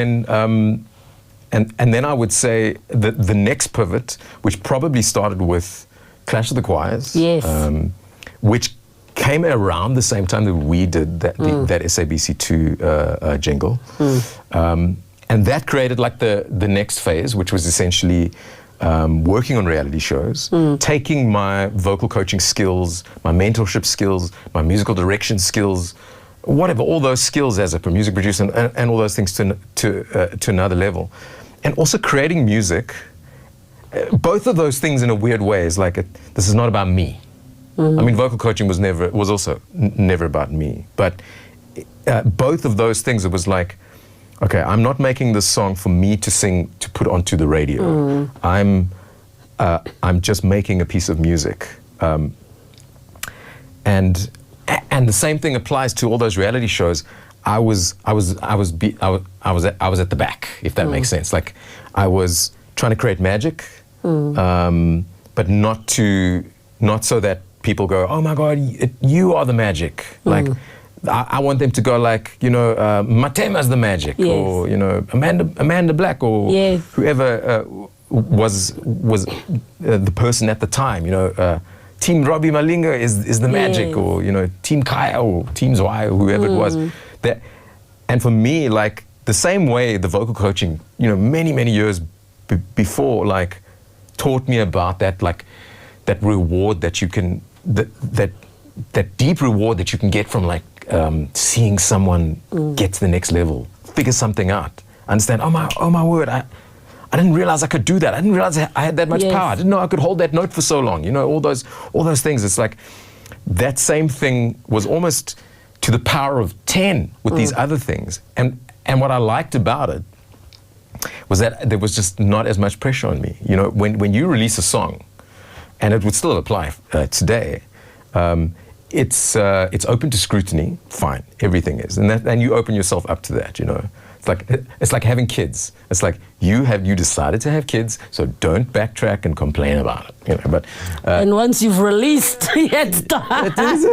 B: then I would say that the next pivot, which probably started with Clash of the Choirs,
A: yes,
B: which came around the same time that we did that SABC2 jingle, and that created like the next phase, which was essentially working on reality shows, taking my vocal coaching skills, my mentorship skills, my musical direction skills, whatever, all those skills as a music producer, and all those things to another level, and also creating music. Both of those things in a weird way is like, this is not about me. Vocal coaching was also never about me, but both of those things, it was like, okay, I'm not making this song for me to sing, to put onto the radio. I'm just making a piece of music, and the same thing applies to all those reality shows. I was at the back, if that makes sense. Like, I was trying to create magic, but not so that people go, oh my God, you are the magic. Like, I want them to go like, Matema's the magic, yes, or Amanda Black, or yes, whoever was the person at the time. Team Robbie Malinga is the magic, yes, or Team Kaya or Team Zwei or whoever it was. And for me, like, the same way the vocal coaching, many years before, like, taught me about that, like, that reward that you can, that deep reward that you can get from, like, seeing someone get to the next level, figure something out, understand, oh my word, I didn't realize I could do that. I didn't realize I had that much, yes, power. I didn't know I could hold that note for so long. All those things. It's like that same thing was almost to the power of 10 with these other things. And what I liked about it was that there was just not as much pressure on me. When you release a song, and it would still apply today, it's open to scrutiny. Fine, everything is, and you open yourself up to that. It's like having kids. It's like you decided to have kids, so don't backtrack and complain about it. But
A: and once you've released, it's done.
B: There's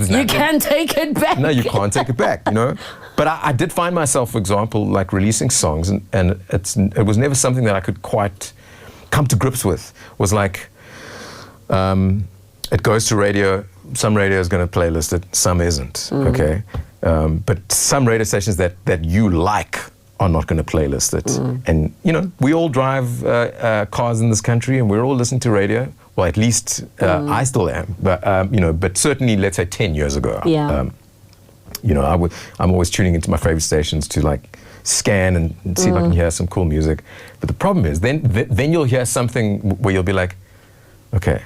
A: you can't take it back.
B: No, you can't take it back. But I did find myself, for example, like releasing songs, and it was never something that I could quite come to grips with. Was like, it goes to radio. Some radio is going to playlist it, some isn't, okay? But some radio stations that you like are not going to playlist it. And, we all drive cars in this country, and we're all listening to radio. Well, at least I still am. But, but certainly, let's say 10 years ago.
A: Yeah.
B: I'm always tuning into my favorite stations to, like, scan and see if I can hear some cool music. But the problem is, then you'll hear something where you'll be like, okay,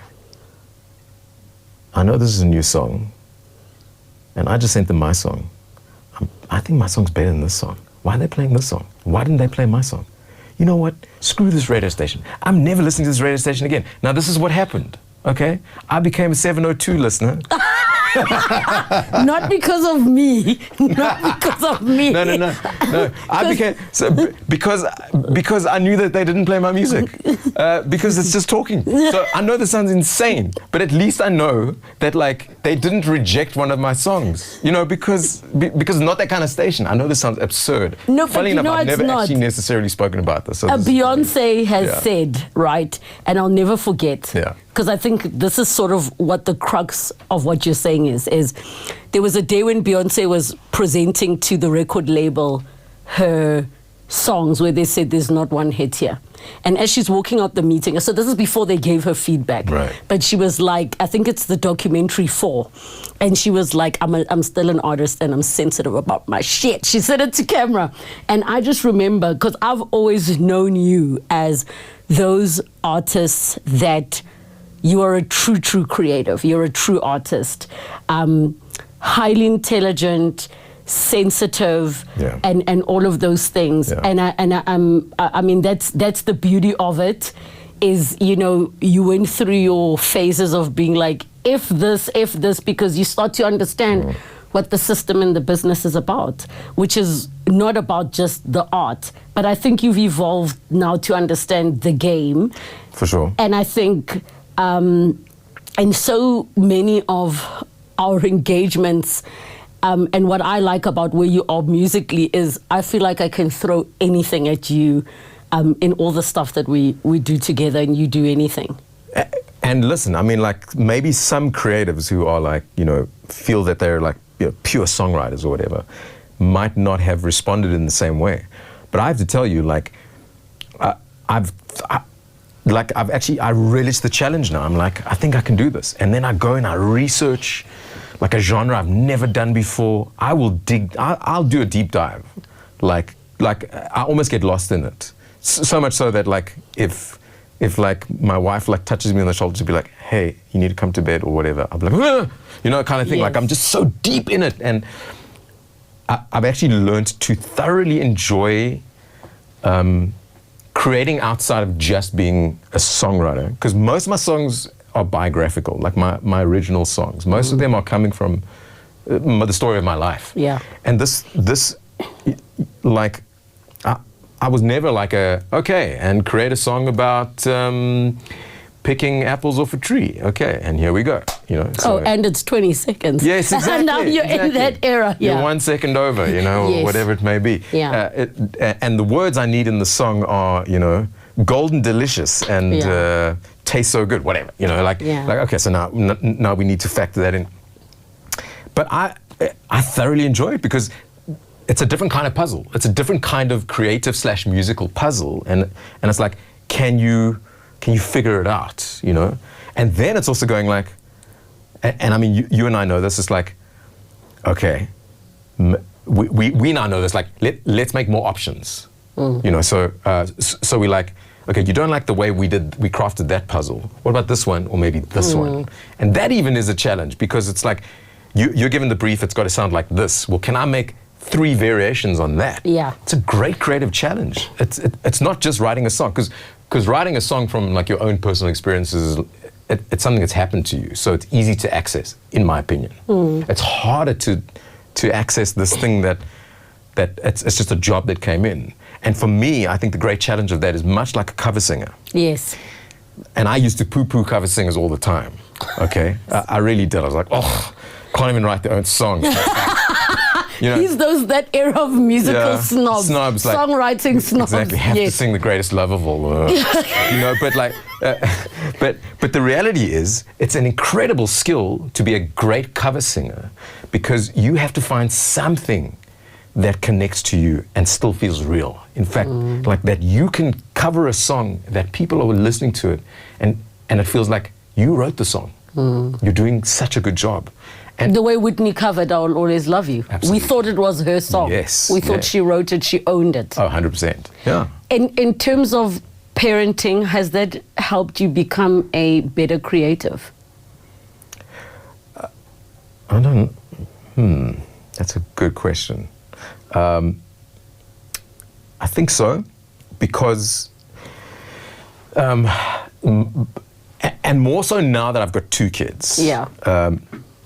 B: I know this is a new song, and I just sent them my song. I think my song's better than this song. Why are they playing this song? Why didn't they play my song? You know what? Screw this radio station. I'm never listening to this radio station again. Now, this is what happened, okay? I became a 702 listener.
A: Not because of me. Not because of me.
B: No. I became because I knew that they didn't play my music. Because it's just talking. So I know this sounds insane, but at least I know that, like, they didn't reject one of my songs. Because it's not that kind of station. I know this sounds absurd.
A: No, but
B: Funny enough, I've never actually necessarily spoken about this. So
A: Beyonce has said, right, and I'll never forget.
B: Yeah.
A: Because I think this is sort of what the crux of what you're saying is there was a day when Beyonce was presenting to the record label her songs where they said there's not one hit here. And as she's walking out the meeting, so this is before they gave her feedback,
B: right.
A: But she was like, I think it's the documentary 4, and she was like, I'm still an artist and I'm sensitive about my shit. She said it to camera. And I just remember, because I've always known you as those artists that you are a true creative. You're a true artist. Highly intelligent, sensitive,
B: yeah.
A: and all of those things.
B: Yeah.
A: I mean, that's the beauty of it, is, you know, you went through your phases of being like, if this, because you start to understand what the system and the business is about, which is not about just the art. But I think you've evolved now to understand the game.
B: For sure.
A: And I think, and so many of our engagements, and what I like about where you are musically is I feel like I can throw anything at you in all the stuff that we do together, and you do anything.
B: And listen, I mean, like, maybe some creatives who are like, you know, feel that they're like, you know, pure songwriters or whatever, might not have responded in the same way. But I have to tell you, like, I relish the challenge now. I'm like, I think I can do this. And then I go and I research like a genre I've never done before. I'll do a deep dive. Like I almost get lost in it. So much so that, like, if like my wife like touches me on the shoulder to be like, hey, you need to come to bed or whatever, I'll be like, "Ugh," you know, kind of thing.
A: Yes.
B: Like, I'm just so deep in it. And I've actually learned to thoroughly enjoy creating outside of just being a songwriter, because most of my songs are biographical, like my original songs. Most of them are coming from the story of my life.
A: Yeah.
B: And this like, I was never like and create a song about picking apples off a tree. Okay, and here we go. You know. So,
A: and it's 20 seconds.
B: Yes, exactly.
A: And now you're in that era. Yeah.
B: You're 1 second over, you know,
A: Yes.
B: or whatever it may be.
A: Yeah.
B: And the words I need in the song are, you know, golden delicious and taste so good, whatever. You know, like okay, so now we need to factor that in. But I thoroughly enjoy it because it's a different kind of puzzle. It's a different kind of creative / musical puzzle, and it's like, can you figure it out, you know? And then it's also going like, and I mean, you and I know this. It's like, okay, we now know this. Like, let's make more options, you know. So we like, okay, you don't like the way we crafted that puzzle. What about this one, or maybe this one? And that even is a challenge, because it's like, you're given the brief. It's got to sound like this. Well, can I make 3 variations on that?
A: Yeah.
B: It's a great creative challenge. It's not just writing a song, because writing a song from like your own personal experiences, it's something that's happened to you, so it's easy to access, in my opinion. It's harder to access this thing that it's just a job that came in. And for me, I think the great challenge of that is much like a cover singer.
A: Yes.
B: And I used to poo-poo cover singers all the time. Okay, I really did. I was like, oh, can't even write their own songs. You know,
A: He's that era of musical snobs,
B: like,
A: songwriting snobs.
B: Exactly, have to sing the greatest love of all. You know, but like, but the reality is, it's an incredible skill to be a great cover singer, because you have to find something that connects to you and still feels real. In fact, like that you can cover a song that people are listening to it, and it feels like you wrote the song. You're doing such a good job. And
A: the way Whitney covered "I'll Always Love You."
B: Absolutely.
A: We thought it was her song.
B: Yes.
A: We thought she wrote it, she owned it.
B: Oh, 100%. Yeah.
A: In terms of parenting, has that helped you become a better creative?
B: That's a good question. I think so, because, and more so now that I've got 2 kids.
A: Yeah.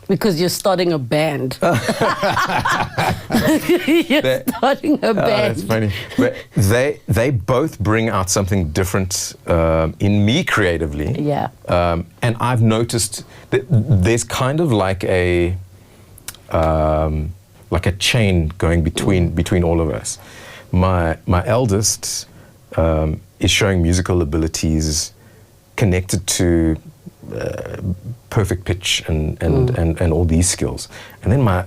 A: Because you're starting a band. You're starting a band.
B: That's funny. But they both bring out something different in me creatively.
A: Yeah.
B: And I've noticed that there's kind of like a chain going between all of us. My eldest is showing musical abilities connected to perfect pitch and all these skills, and then my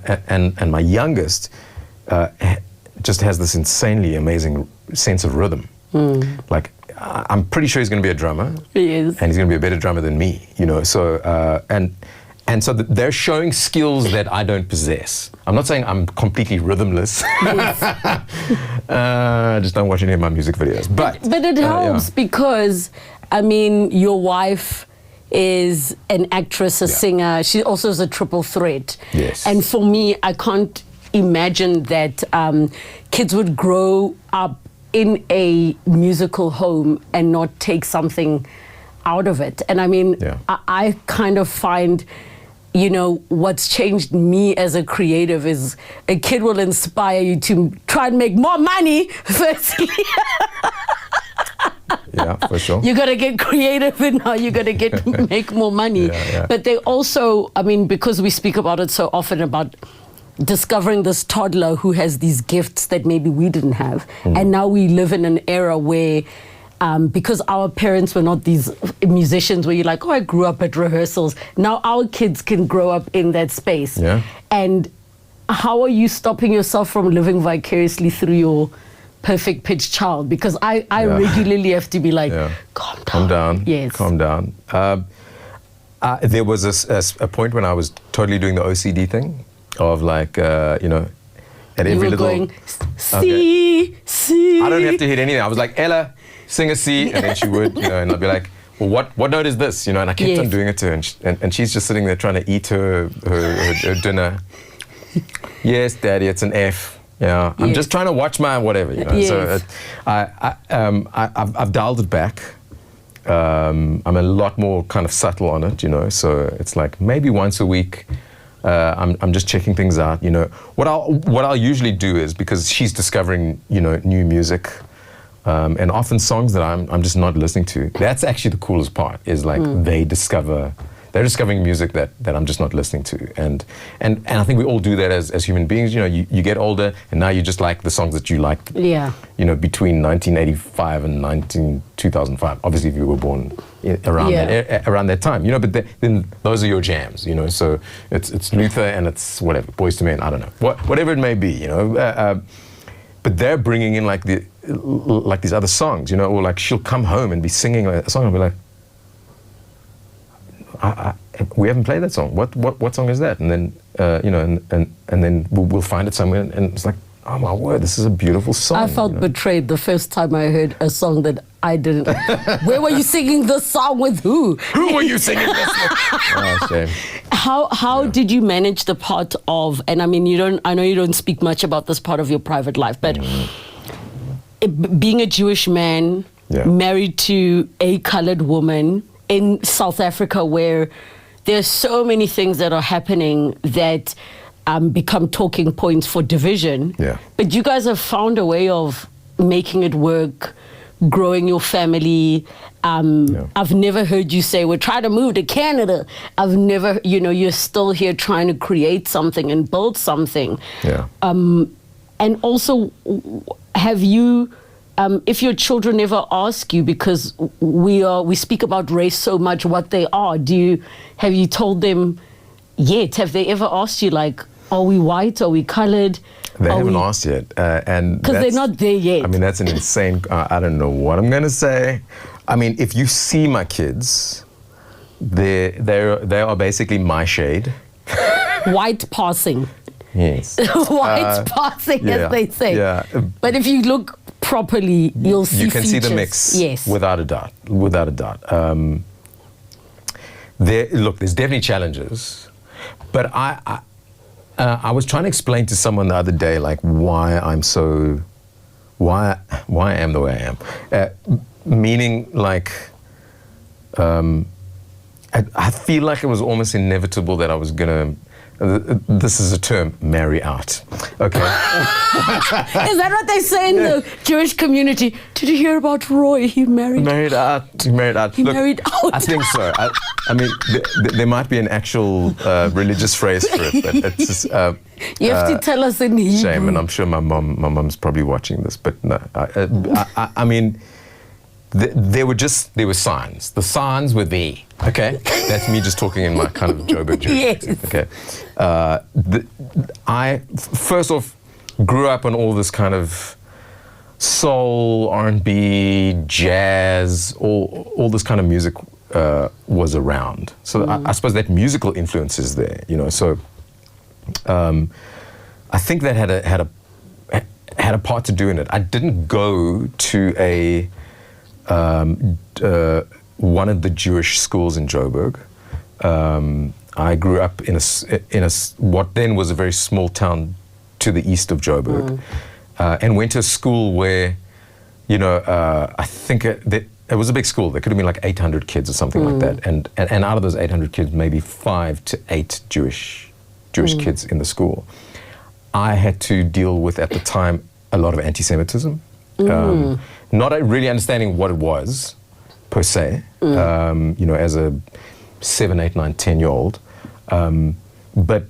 B: youngest just has this insanely amazing sense of rhythm. Like, I'm pretty sure he's going to be a drummer.
A: He is.
B: And he's going to be a better drummer than me, you know. So, and so they're showing skills that I don't possess. I'm not saying I'm completely rhythmless. Yes. I just don't watch any of my music videos. But
A: it helps because, I mean, your wife is an actress, a singer. She also is a triple threat.
B: Yes.
A: And for me, I can't imagine that kids would grow up in a musical home and not take something out of it. And I mean, I kind of find, you know, what's changed me as a creative is a kid will inspire you to try and make more money, firstly.
B: Yeah, for sure.
A: You got to get creative and now you got to make more money. But they also, I mean, because we speak about it so often about discovering this toddler who has these gifts that maybe we didn't have. And now we live in an era where, because our parents were not these musicians where you're like, oh, I grew up at rehearsals. Now our kids can grow up in that space.
B: Yeah.
A: And how are you stopping yourself from living vicariously through your perfect pitch child? Because I regularly have to be like, calm down.
B: Calm down.
A: Yes.
B: Calm down. There was a point when I was totally doing the OCD thing of like, you know, at every little...
A: going, C, C.
B: I don't have to hit anything. I was like, Ella, sing a C, and then she would, you know, and I'd be like, well, what note is this? You know, and I kept on doing it to her, and she's just sitting there trying to eat her dinner. Yes, Daddy, it's an F. Yeah, I'm just trying to watch my whatever, you know.
A: Yes.
B: So I've dialed it back. I'm a lot more kind of subtle on it, you know. So it's like maybe once a week. I'm just checking things out, you know. What I'll usually do is, because she's discovering, you know, new music, and often songs that I'm just not listening to. That's actually the coolest part. Is like they're discovering music that I'm just not listening to, and I think we all do that as human beings. You know, you get older, and now you just like the songs that you liked.
A: Yeah.
B: You know, between 1985 and 2005. Obviously, if you were born around that time, you know. But then those are your jams, you know. So it's Luther and it's whatever, Boyz II Men. I don't know, whatever it may be, you know. But they're bringing in like these other songs, you know, or like she'll come home and be singing a song and I'll be like, we haven't played that song. What song is that? And then you know, and then we'll find it somewhere, and it's like, oh my word, this is a beautiful song.
A: I felt betrayed the first time I heard a song that I didn't. Where were you singing this song with who?
B: Who were you singing this with? Oh, shame.
A: How did you manage the part of? And I mean, I know you don't speak much about this part of your private life, but being a Jewish man, married to a colored woman in South Africa, where there's so many things that are happening that become talking points for division. Yeah. But you guys have found a way of making it work, growing your family. I've never heard you say, we're trying to move to Canada. I've never, you know, you're still here trying to create something and build something. Yeah. And also, have you, if your children ever ask you, because we speak about race so much, what they are, have you told them yet? Have they ever asked you, like, are we white? Are we colored?
B: They haven't asked yet, and
A: because they're not there yet.
B: I mean, that's an insane. I don't know what I'm gonna say. I mean, if you see my kids, they are basically my shade.
A: White passing.
B: Yes.
A: White passing, as they say.
B: Yeah.
A: But if you look properly, you'll see
B: you can
A: features.
B: see the mix.
A: Yes.
B: Without a doubt. Without a doubt. There's definitely challenges, but I was trying to explain to someone the other day, like, why I am the way I am. Meaning, like, I feel like it was almost inevitable that I was gonna. This is a term, marry out. Okay.
A: Is that what they say in the Jewish community? Did you hear about Roy? He married out.
B: He married out.
A: He married out.
B: I think so. I mean, there might be an actual religious phrase for it, but it's just,
A: you have to tell us in Hebrew.
B: Shame, and I'm sure my mom's probably watching this, but no. I mean, there were signs. The signs were there. Okay, that's me just talking in my kind of Joburg Jewish.
A: Yes.
B: Okay, first off, grew up on all this kind of soul, R&B, jazz, all this kind of music was around. So I suppose that musical influence is there, you know. So I think that had a part to do in it. I didn't go to one of the Jewish schools in Joburg. I grew up in what then was a very small town to the east of Joburg, and went to a school where, you know, I think it was a big school. There could have been like 800 kids or something like that, and out of those 800 kids, maybe 5 to 8 Jewish kids in the school. I had to deal with, at the time, a lot of anti-Semitism, not really understanding what it was per se, you know, as a 7, 8, 9, 10-year-old, but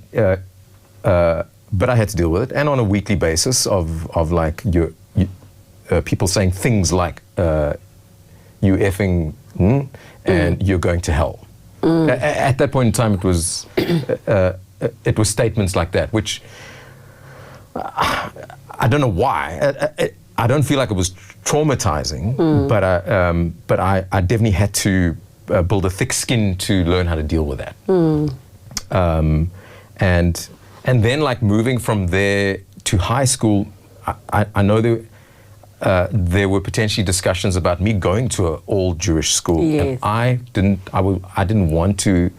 B: I had to deal with it, and on a weekly basis of like people saying things like you effing and you're going to hell. At that point in time, it was statements like that, which I don't know why. I don't feel like it was traumatizing, but I definitely had to build a thick skin to learn how to deal with that. And then, like, moving from there to high school, I know there were potentially discussions about me going to an all Jewish school, and I didn't want to.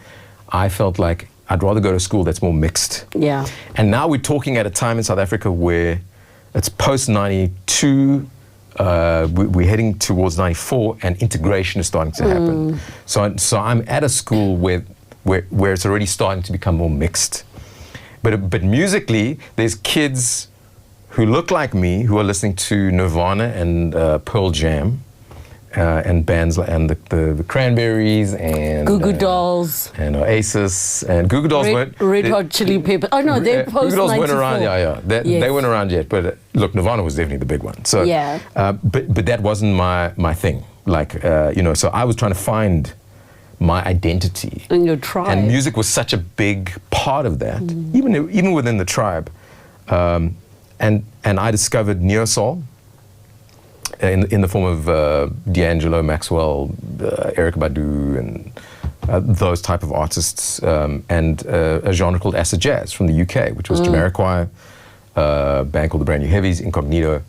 B: I felt like I'd rather go to a school that's more mixed. Yeah. And now we're talking at a time in South Africa where it's post 92. We're heading towards 94, and integration is starting to happen. So I'm at a school where it's already starting to become more mixed. But musically, there's kids who look like me who are listening to Nirvana and Pearl Jam, and bands like the Cranberries and
A: Goo Goo Dolls
B: and Oasis and Goo Goo Dolls.
A: Red Hot Chili Peppers. Oh no, they're post 94. Goo Goo Dolls
B: weren't around. They weren't around yet. But look, Nirvana was definitely the big one. So but that wasn't my thing. Like you know, so I was trying to find my identity.
A: In your tribe.
B: And music was such a big part of that, even within the tribe. And I discovered neo soul in the form of D'Angelo, Maxwell, Erykah Badu, and those type of artists, and a genre called acid jazz from the UK, which was Jamiroquai, a band called the Brand New Heavies, Incognito,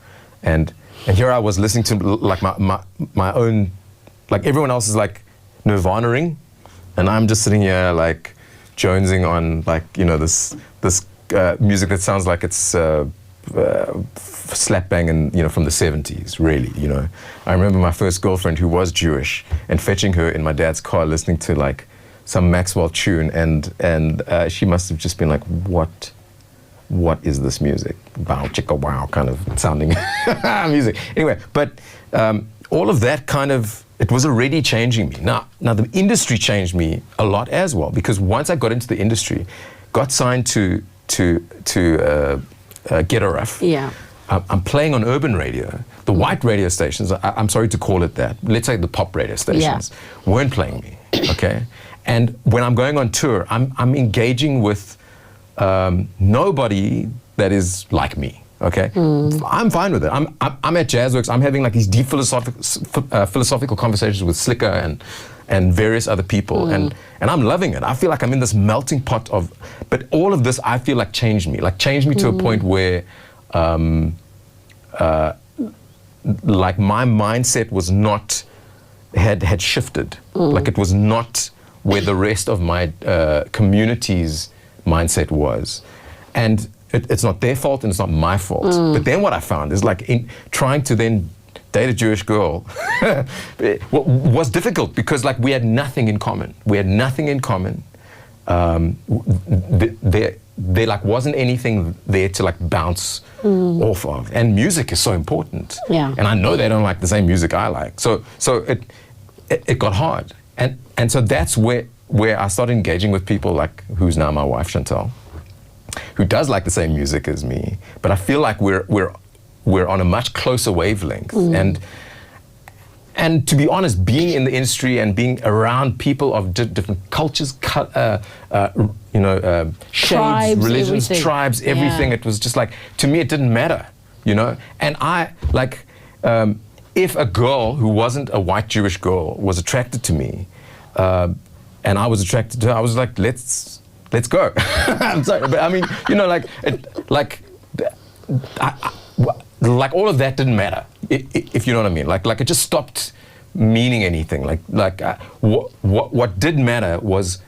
B: and here I was listening to like my own, like everyone else is like Nirvana-ing, and I'm just sitting here like jonesing on, like, you know, this music that sounds like it's slap banging, you know, from the 70s, really, you know. I remember my first girlfriend who was Jewish and fetching her in my dad's car listening to like some Maxwell tune, and she must have just been like, what is this music? Bow chicka wow kind of sounding music. Anyway, but all of that kind of, it was already changing me. Now the industry changed me a lot as well, because once I got into the industry, got signed to Get a Rough. Yeah. I'm playing on urban radio. The white radio stations, I'm sorry to call it that, let's say the pop radio stations, weren't playing me, okay? And when I'm going on tour, I'm engaging with nobody that is like me, okay? I'm fine with it. I'm at Jazzworks, I'm having like these deep philosophical conversations with Slicker and various other people, and I'm loving it. I feel like I'm in this melting pot of, but all of this I feel like changed me to a point where like my mindset was not, had shifted. Like it was not where the rest of my community's mindset was. And it's not their fault and it's not my fault. But then what I found is, like, in trying to then date a Jewish girl was difficult, because like we had nothing in common. There like wasn't anything there to like bounce off of. And music is so important. Yeah. And I know they don't like the same music I like. So it got hard. And so that's where I started engaging with people like who's now my wife, Chantal, who does like the same music as me. But I feel like we're on a much closer wavelength. And and to be honest, being in the industry and being around people of different cultures, shades,
A: Tribes,
B: religions,
A: everything.
B: tribes, everything. It was just like, to me, it didn't matter, And I, like, if a girl who wasn't a white Jewish girl was attracted to me, and I was attracted to her, I was like, let's go. I'm sorry, but I mean, like all of that didn't matter, if you know what I mean. Like it just stopped meaning anything. What did matter was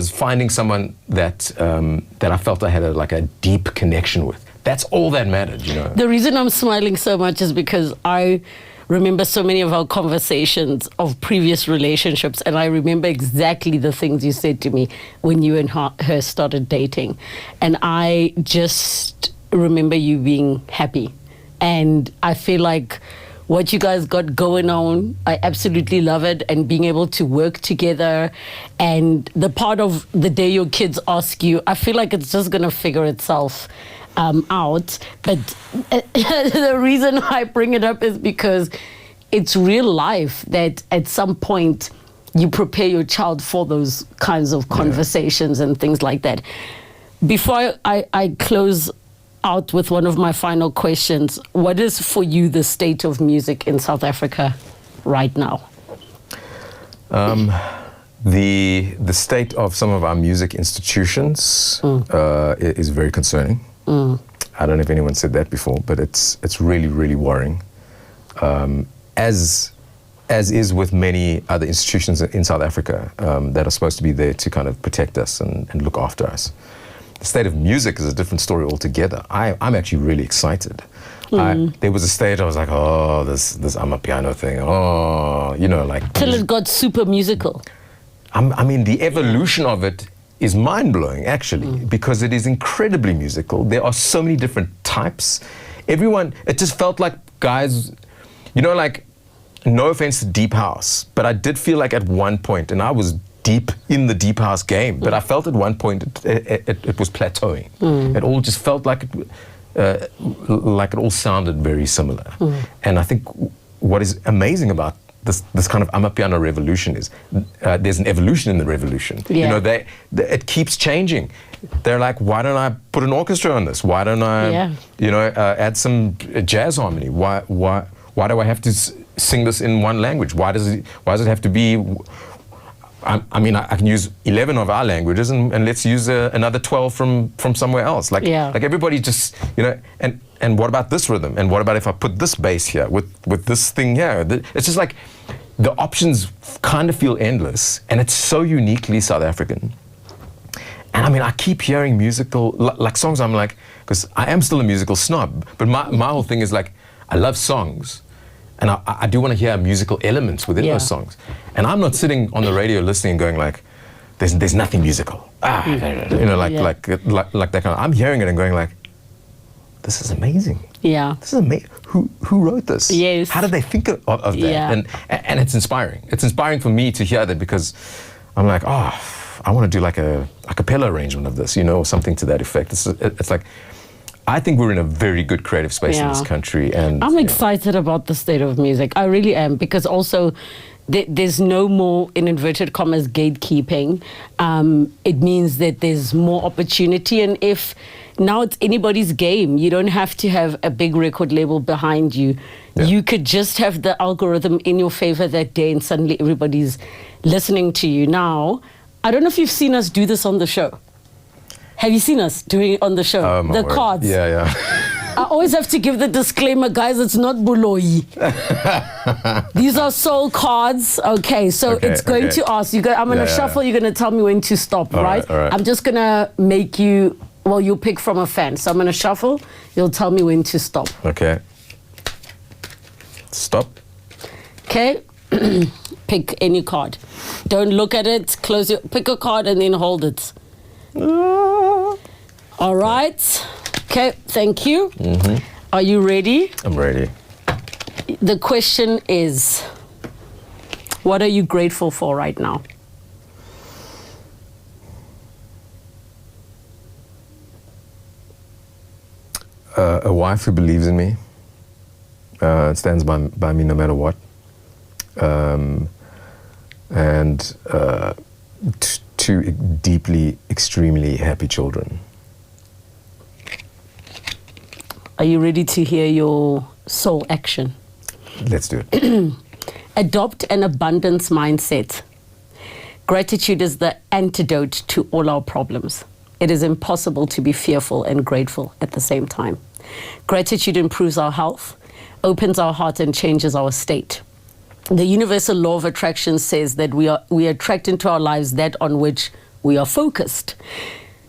B: finding someone that I felt I had a deep connection with. That's all that mattered,
A: The reason I'm smiling so much is because I remember so many of our conversations of previous relationships, and I remember exactly the things you said to me when you and her started dating. And I just remember you being happy. And I feel like what you guys got going on, I absolutely love it. And being able to work together, and the part of the day your kids ask you, I feel like it's just going to figure itself out. But the reason I bring it up is because it's real life that at some point you prepare your child for those kinds of conversations and things like that. Before I close out with one of my final questions, what is for you the state of music in South Africa right now?
B: The state of some of our music institutions is very concerning. I don't know if anyone said that before, but it's really, really worrying. As is with many other institutions in South Africa that are supposed to be there to kind of protect us and look after us. The state of music is a different story altogether. I'm actually really excited. There was a stage I was like, oh, this Amapiano thing,
A: Till it got super musical.
B: I mean, the evolution of it is mind-blowing, actually, because it is incredibly musical. There are so many different types. It just felt like guys, no offense to Deep House, but I did feel like at one point, and I was deep in the Deep House game, but I felt at one point it was plateauing. It all just felt like it all sounded very similar. And I think what is amazing about this kind of Amapiano revolution is there's an evolution in the revolution.
A: Yeah.
B: It keeps changing. They're like, why don't I put an orchestra on this? Why don't I, add some jazz harmony? Why do I have to sing this in one language? Why does it have to be? I mean, I can use 11 of our languages and let's use another 12 from somewhere else. Like everybody just, and what about this rhythm? And what about if I put this bass here with this thing here? It's just like the options kind of feel endless, and it's so uniquely South African. And I mean, I keep hearing musical, like songs, I'm like, because I am still a musical snob, but my whole thing is like, I love songs. And I do want to hear musical elements within those songs. And I'm not sitting on the radio listening and going like, there's nothing musical. Like that kind of, I'm hearing it and going like, this is amazing.
A: Yeah.
B: This is amazing. Who wrote this?
A: Yes.
B: How did they think of that?
A: Yeah.
B: And it's inspiring. It's inspiring for me to hear that, because I'm like, I want to do like a cappella arrangement of this, or something to that effect. It's like, I think we're in a very good creative space in this country. And
A: I'm excited about the state of music. I really am, because also there's no more, in inverted commas, gatekeeping. It means that there's more opportunity. And if now it's anybody's game, you don't have to have a big record label behind you. Yeah. You could just have the algorithm in your favor that day, and suddenly everybody's listening to you. Now, I don't know if you've seen us do this on the show. Have you seen us doing it on the show? The
B: word.
A: Cards.
B: Yeah.
A: I always have to give the disclaimer, guys, it's not Buloyi. These are soul cards. Okay, so it's going to ask. I'm going to shuffle, you're going to tell me when to stop, right?
B: All right.
A: I'm just going to make you, you'll pick from a fan. So I'm going to shuffle, you'll tell me when to stop.
B: Okay. Stop.
A: Okay. Pick any card. Don't look at it, pick a card and then hold it. All right. Okay, thank you. Are you ready?
B: I'm ready.
A: The question is, what are you grateful for right now?
B: A wife who believes in me, stands by me no matter what. and two deeply, extremely happy children.
A: Are you ready to hear your soul action?
B: Let's do it.
A: Adopt an abundance mindset. Gratitude is the antidote to all our problems. It is impossible to be fearful and grateful at the same time. Gratitude improves our health, opens our heart, and changes our state. The universal law of attraction says that we attract into our lives that on which we are focused.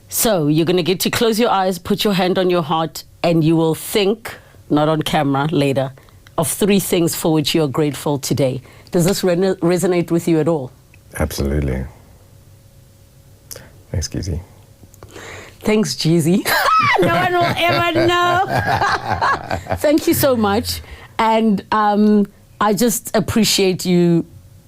A: So you're going to get to close your eyes, put your hand on your heart, and you will think, not on camera, later, of 3 things for which you are grateful today. Does this resonate with you at all?
B: Absolutely. Thanks, Kizzy.
A: Thanks, Jeezy. No one will ever know. Thank you so much. And I just appreciate you.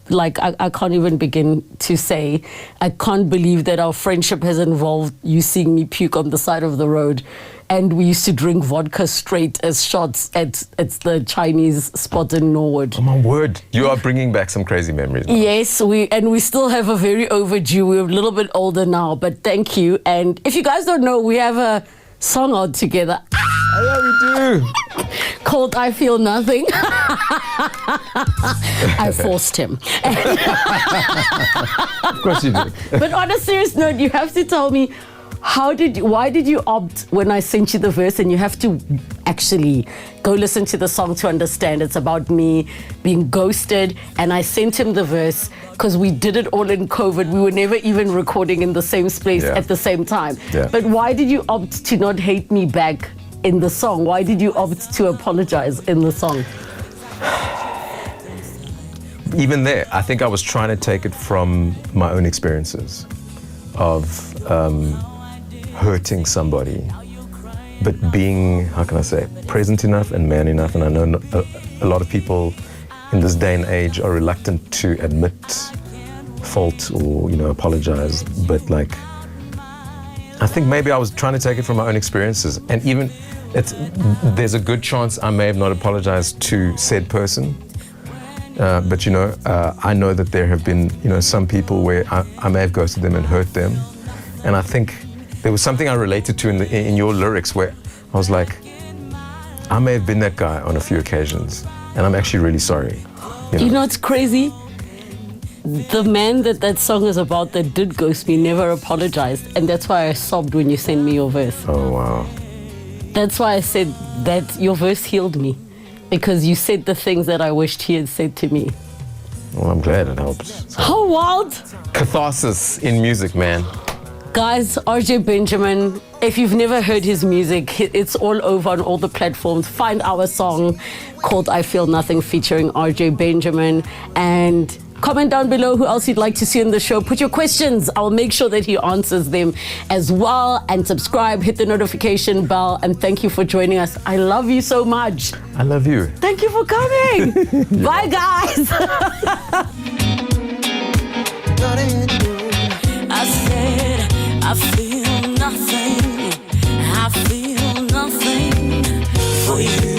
A: Like, I can't even begin to say. I can't believe that our friendship has involved you seeing me puke on the side of the road. And we used to drink vodka straight as shots at the Chinese spot in Norwood.
B: Oh, my word. You are bringing back some crazy memories now.
A: Yes, we still have a very overdue. We're a little bit older now, but thank you. And if you guys don't know, we have a song out together.
B: Oh, yeah, we do.
A: Called I Feel Nothing. I forced him.
B: Of course you did.
A: But on a serious note, you have to tell me, why did you opt when I sent you the verse? And you have to actually go listen to the song to understand. It's about me being ghosted, and I sent him the verse because we did it all in COVID. We were never even recording in the same space at the same time.
B: Yeah.
A: But why did you opt to not hate me back in the song? Why did you opt to apologize in the song?
B: Even there, I think I was trying to take it from my own experiences of hurting somebody, but being, how can I say, present enough and man enough. And I know a lot of people in this day and age are reluctant to admit fault or, apologize. But like, I think maybe I was trying to take it from my own experiences. And even there's a good chance I may have not apologized to said person. But I know that there have been, some people where I may have ghosted them and hurt them. And I think there was something I related to in your lyrics where I was like, I may have been that guy on a few occasions, and I'm actually really sorry.
A: It's crazy. The man that song is about that did ghost me never apologized, and that's why I sobbed when you sent me your verse.
B: Oh, wow.
A: That's why I said that your verse healed me, because you said the things that I wished he had said to me.
B: Well, I'm glad it helped.
A: How wild!
B: Catharsis in music, man.
A: Guys, RJ Benjamin, if you've never heard his music, it's all over on all the platforms. Find our song called I Feel Nothing featuring RJ Benjamin, and comment down below who else you'd like to see on the show. Put your questions. I'll make sure that he answers them as well. And subscribe, hit the notification bell, and thank you for joining us. I love you so much.
B: I love you.
A: Thank you for coming. Bye, guys.
C: I said, I feel nothing. I feel nothing for you.